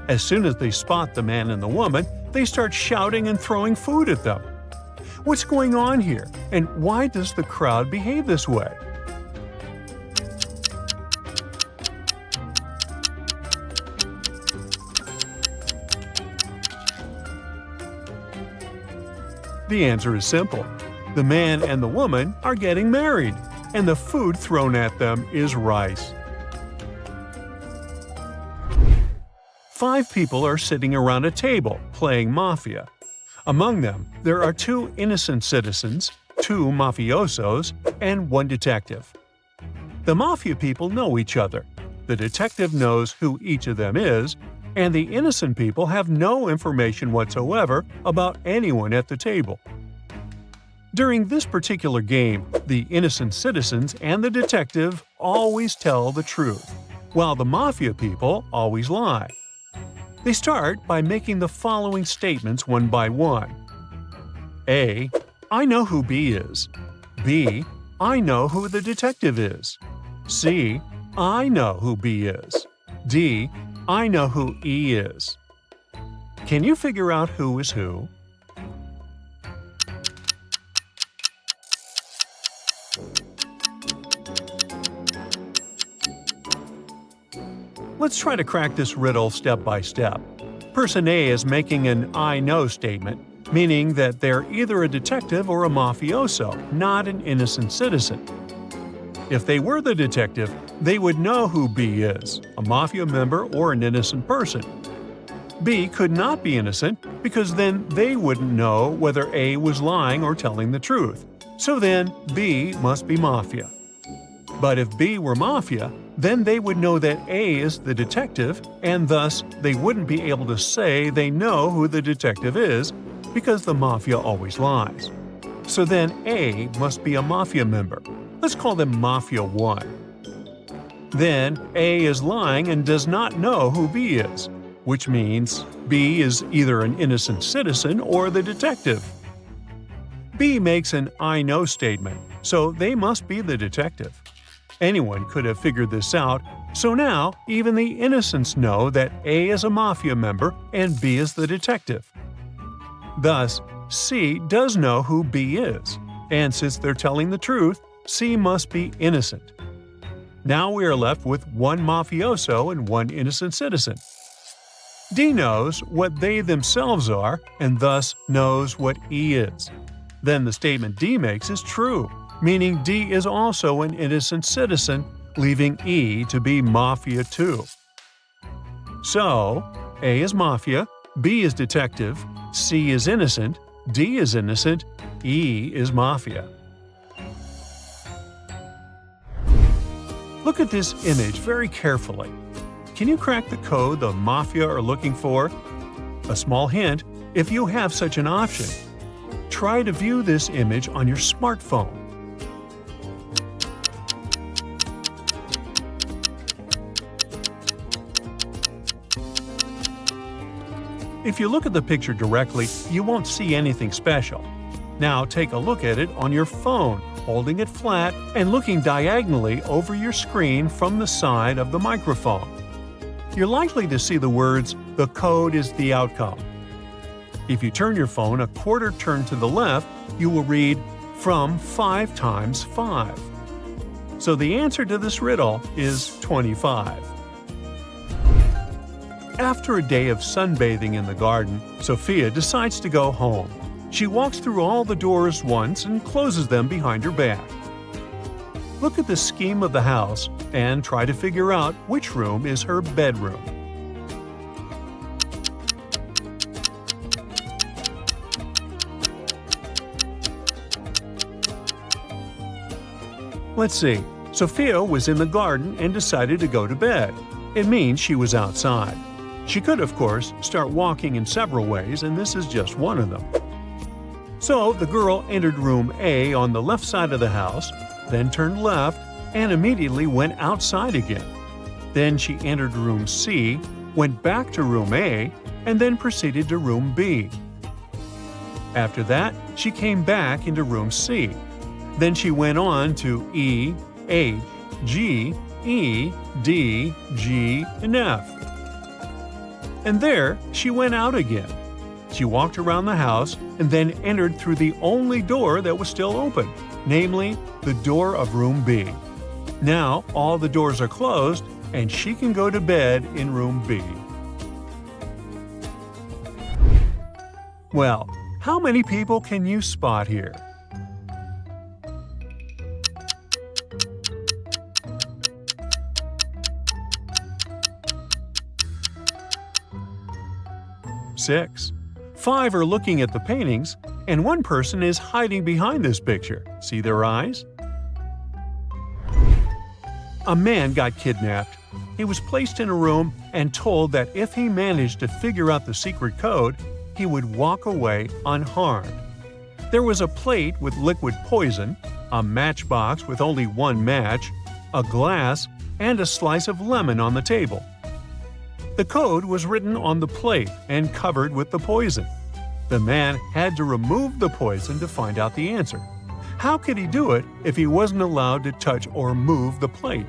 As soon as they spot the man and the woman, they start shouting and throwing food at them. What's going on here, and why does the crowd behave this way? The answer is simple. The man and the woman are getting married. and the food thrown at them is rice. 5 people are sitting around a table playing Mafia. Among them, there are 2 innocent citizens, 2 mafiosos, and 1 detective. The Mafia people know each other. The detective knows who each of them is, and the innocent people have no information whatsoever about anyone at the table. During this particular game, the innocent citizens and the detective always tell the truth, while the Mafia people always lie. They start by making the following statements one by one. A. I know who B is. B. I know who the detective is. C. I know who B is. D. I know who E is. Can you figure out who is who? Let's try to crack this riddle step by step. Person A is making an I know statement, meaning that they're either a detective or a mafioso, not an innocent citizen. If they were the detective, they would know who B is, a mafia member or an innocent person. B could not be innocent because then they wouldn't know whether A was lying or telling the truth. So then B must be Mafia. But if B were Mafia, then they would know that A is the detective, and thus they wouldn't be able to say they know who the detective is, because the Mafia always lies. So then A must be a Mafia member. Let's call them Mafia 1. Then A is lying and does not know who B is, which means B is either an innocent citizen or the detective. B makes an I know statement, so they must be the detective. Anyone could have figured this out, so now even the innocents know that A is a Mafia member and B is the detective. Thus, C does know who B is, and since they're telling the truth, C must be innocent. Now we are left with 1 mafioso and 1 innocent citizen. D knows what they themselves are and thus knows what E is. Then the statement D makes is true, meaning D is also an innocent citizen, leaving E to be Mafia 2. So, A is Mafia, B is detective, C is innocent, D is innocent, E is Mafia. Look at this image very carefully. Can you crack the code the Mafia are looking for? A small hint, if you have such an option. Try to view this image on your smartphone. If you look at the picture directly, you won't see anything special. Now take a look at it on your phone, holding it flat and looking diagonally over your screen from the side of the microphone. You're likely to see the words, "The code is the outcome." If you turn your phone a quarter turn to the left, you will read, "from 5 times 5." So the answer to this riddle is 25. After a day of sunbathing in the garden, Sophia decides to go home. She walks through all the doors once and closes them behind her back. Look at the scheme of the house and try to figure out which room is her bedroom. Let's see. Sophia was in the garden and decided to go to bed. It means she was outside. She could, of course, start walking in several ways, and this is just one of them. So the girl entered room A on the left side of the house, then turned left, and immediately went outside again. Then she entered room C, went back to room A, and then proceeded to room B. After that, she came back into room C. Then she went on to E, H, G, E, D, G, and F. And there, she went out again. She walked around the house and then entered through the only door that was still open, namely, the door of room B. Now, all the doors are closed, and she can go to bed in room B. Well, how many people can you spot here? 6. 5 are looking at the paintings, and one person is hiding behind this picture. See their eyes? A man got kidnapped. He was placed in a room and told that if he managed to figure out the secret code, he would walk away unharmed. There was a plate with liquid poison, a matchbox with only one match, a glass, and a slice of lemon on the table. The code was written on the plate and covered with the poison. The man had to remove the poison to find out the answer. How could he do it if he wasn't allowed to touch or move the plate?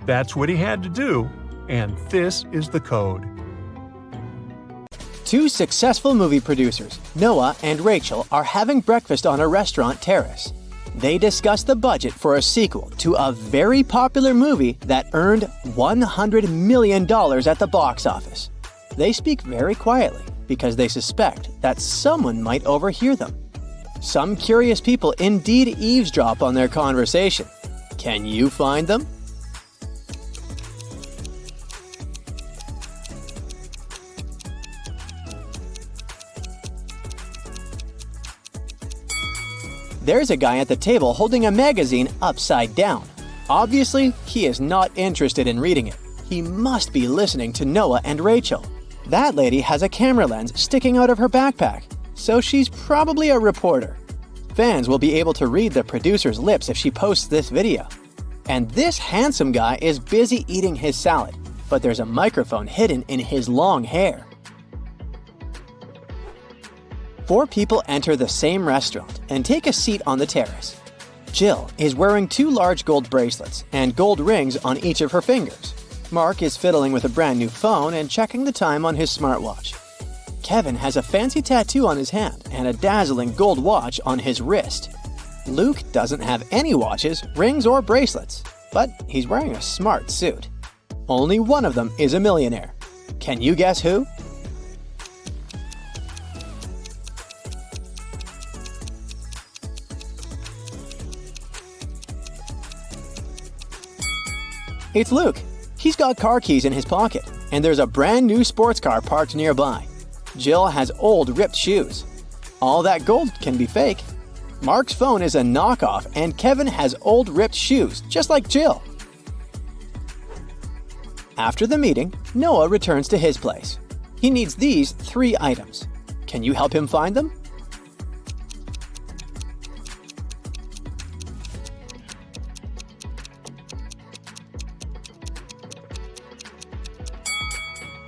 That's what he had to do, and this is the code. Two successful movie producers, Noah and Rachel, are having breakfast on a restaurant terrace. They discuss the budget for a sequel to a very popular movie that earned $100 million at the box office. They speak very quietly because they suspect that someone might overhear them. Some curious people indeed eavesdrop on their conversation. Can you find them? There's a guy at the table holding a magazine upside down. Obviously, he is not interested in reading it. He must be listening to Noah and Rachel. That lady has a camera lens sticking out of her backpack, so she's probably a reporter. Fans will be able to read the producer's lips if she posts this video. And this handsome guy is busy eating his salad, but there's a microphone hidden in his long hair. 4 people enter the same restaurant and take a seat on the terrace. Jill is wearing 2 large gold bracelets and gold rings on each of her fingers. Mark is fiddling with a brand new phone and checking the time on his smartwatch. Kevin has a fancy tattoo on his hand and a dazzling gold watch on his wrist. Luke doesn't have any watches, rings, or bracelets, but he's wearing a smart suit. Only one of them is a millionaire. Can you guess who? It's Luke. He's got car keys in his pocket, and there's a brand new sports car parked nearby. Jill has old ripped shoes. All that gold can be fake. Mark's phone is a knockoff, and Kevin has old ripped shoes, just like Jill. After the meeting, Noah returns to his place. He needs these 3 items. Can you help him find them?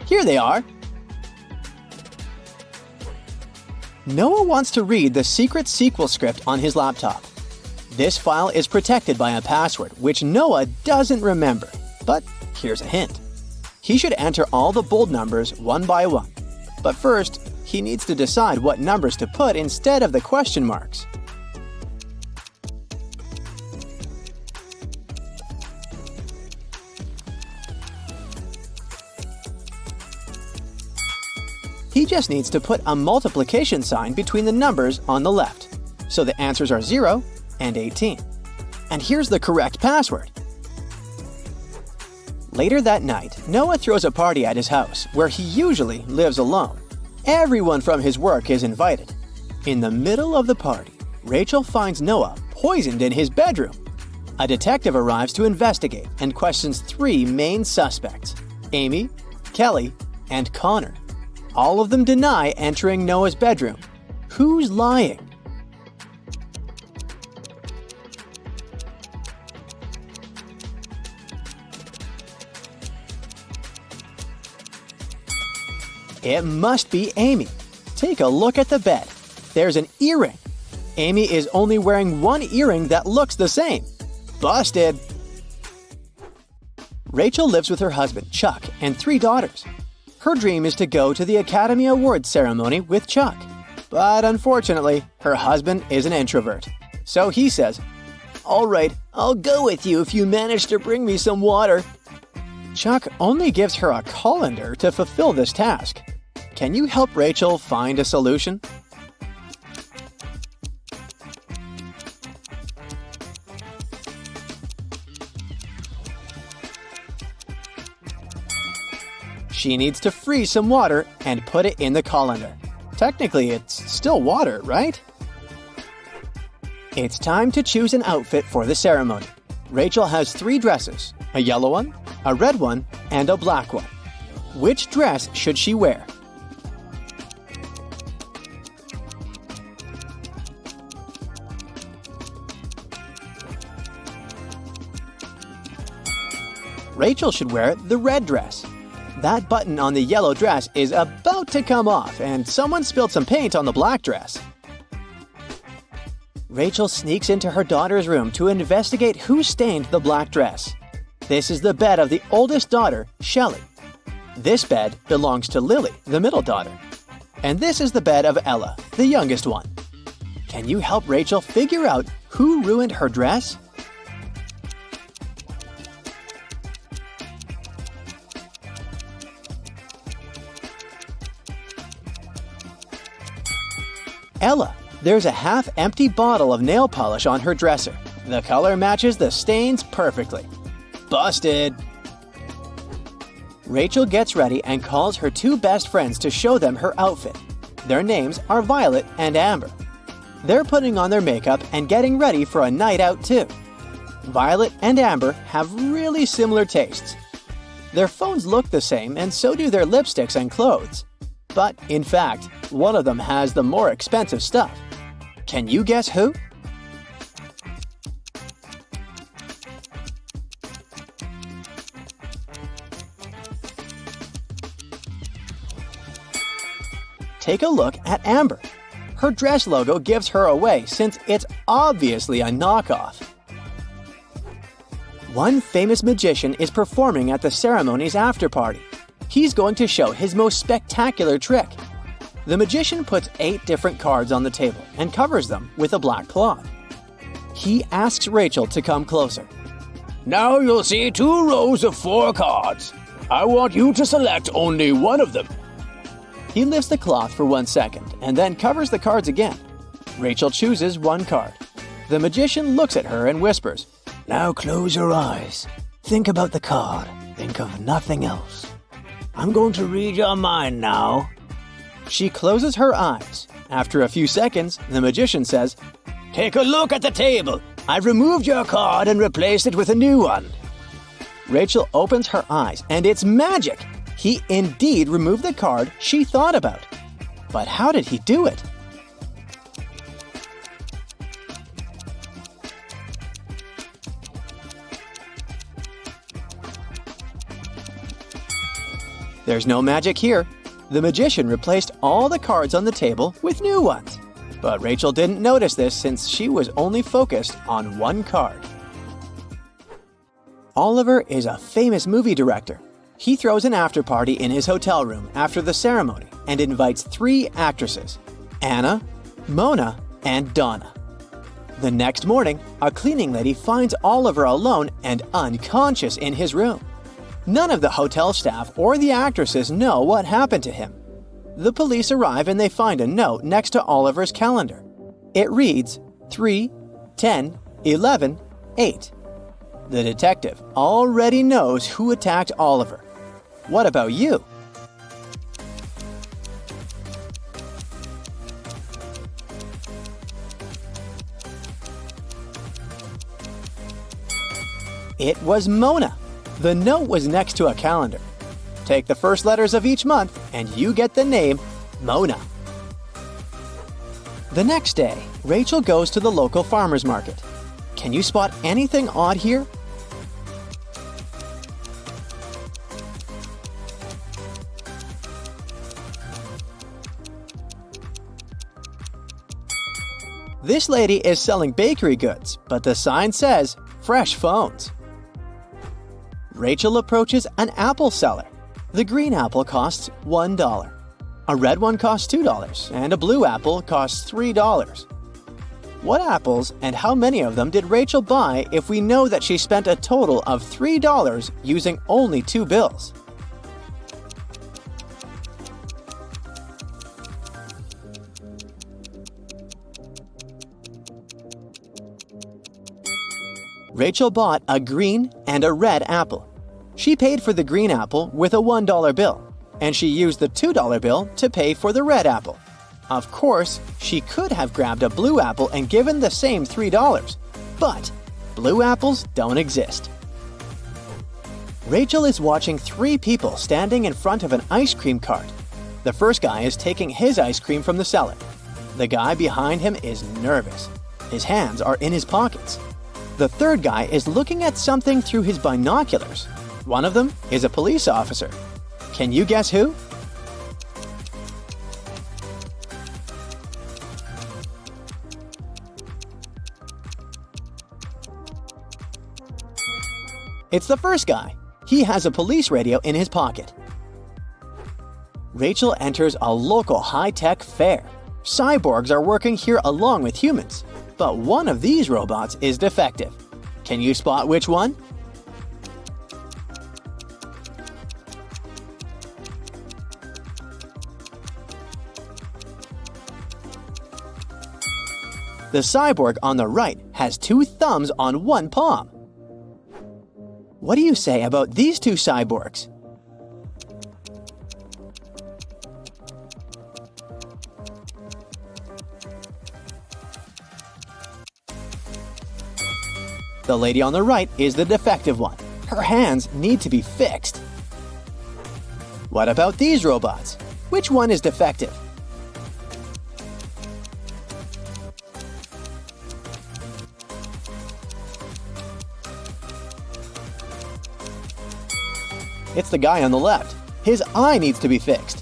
Here they are. Noah wants to read the secret sequel script on his laptop. This file is protected by a password which Noah doesn't remember, but here's a hint. He should enter all the bold numbers one by one. But first, he needs to decide what numbers to put instead of the question marks. He just needs to put a multiplication sign between the numbers on the left. So the answers are 0 and 18. And here's the correct password. Later that night, Noah throws a party at his house, where he usually lives alone. Everyone from his work is invited. In the middle of the party, Rachel finds Noah poisoned in his bedroom. A detective arrives to investigate and questions 3 main suspects: Amy, Kelly, and Connor. All of them deny entering Noah's bedroom. Who's lying? It must be Amy. Take a look at the bed. There's an earring. Amy is only wearing one earring that looks the same. Busted! Rachel lives with her husband, Chuck, and 3 daughters. Her dream is to go to the Academy Awards ceremony with Chuck. But unfortunately, her husband is an introvert. So he says, "All right, I'll go with you if you manage to bring me some water." Chuck only gives her a colander to fulfill this task. Can you help Rachel find a solution? She needs to freeze some water and put it in the colander. Technically, it's still water, right? It's time to choose an outfit for the ceremony. Rachel has 3 dresses, a yellow one, a red one, and a black one. Which dress should she wear? Rachel should wear the red dress. That button on the yellow dress is about to come off, and someone spilled some paint on the black dress. Rachel sneaks into her daughter's room to investigate who stained the black dress. This is the bed of the oldest daughter, Shelley. This bed belongs to Lily, the middle daughter. And this is the bed of Ella, the youngest one. Can you help Rachel figure out who ruined her dress? Ella. There's a half-empty bottle of nail polish on her dresser. The color matches the stains perfectly. Busted! Rachel gets ready and calls her 2 best friends to show them her outfit. Their names are Violet and Amber. They're putting on their makeup and getting ready for a night out too. Violet and Amber have really similar tastes. Their phones look the same and so do their lipsticks and clothes. But, in fact, one of them has the more expensive stuff. Can you guess who? Take a look at Amber. Her dress logo gives her away since it's obviously a knockoff. One famous magician is performing at the ceremony's after party. He's going to show his most spectacular trick. The magician puts 8 different cards on the table and covers them with a black cloth. He asks Rachel to come closer. Now you'll see 2 rows of 4 cards. I want you to select only one of them. He lifts the cloth for 1 second and then covers the cards again. Rachel chooses 1 card. The magician looks at her and whispers, Now close your eyes. Think about the card. Think of nothing else. I'm going to read your mind now. She closes her eyes. After a few seconds, the magician says, Take a look at the table. I've removed your card and replaced it with a new one. Rachel opens her eyes, and it's magic! He indeed removed the card she thought about. But how did he do it? There's no magic here. The magician replaced all the cards on the table with new ones. But Rachel didn't notice this since she was only focused on 1 card. Oliver is a famous movie director. He throws an after party in his hotel room after the ceremony and invites 3 actresses, Anna, Mona, and Donna. The next morning, a cleaning lady finds Oliver alone and unconscious in his room. None of the hotel staff or the actresses know what happened to him. The police arrive and they find a note next to Oliver's calendar. It reads 3, 10, 11, 8. The detective already knows who attacked Oliver. What about you? It was Mona. The note was next to a calendar. Take the first letters of each month and you get the name Mona. The next day, Rachel goes to the local farmer's market. Can you spot anything odd here? This lady is selling bakery goods, but the sign says fresh phones. Rachel approaches an apple seller. The green apple costs $1. A red one costs $2, and a blue apple costs $3. What apples and how many of them did Rachel buy if we know that she spent a total of $3 using only 2 bills? Rachel bought a green and a red apple. She paid for the green apple with a $1 bill and she used the $2 bill to pay for the red apple. Of course, she could have grabbed a blue apple and given the same $3, but blue apples don't exist. Rachel is watching 3 people standing in front of an ice cream cart. The first guy is taking his ice cream from the seller. The guy behind him is nervous. His hands are in his pockets. The third guy is looking at something through his binoculars. One of them is a police officer. Can you guess who? It's the first guy. He has a police radio in his pocket. Rachel enters a local high-tech fair. Cyborgs are working here along with humans, but one of these robots is defective. Can you spot which one? The cyborg on the right has 2 thumbs on one palm. What do you say about these 2 cyborgs? The lady on the right is the defective one. Her hands need to be fixed. What about these robots? Which one is defective? It's the guy on the left. His eye needs to be fixed.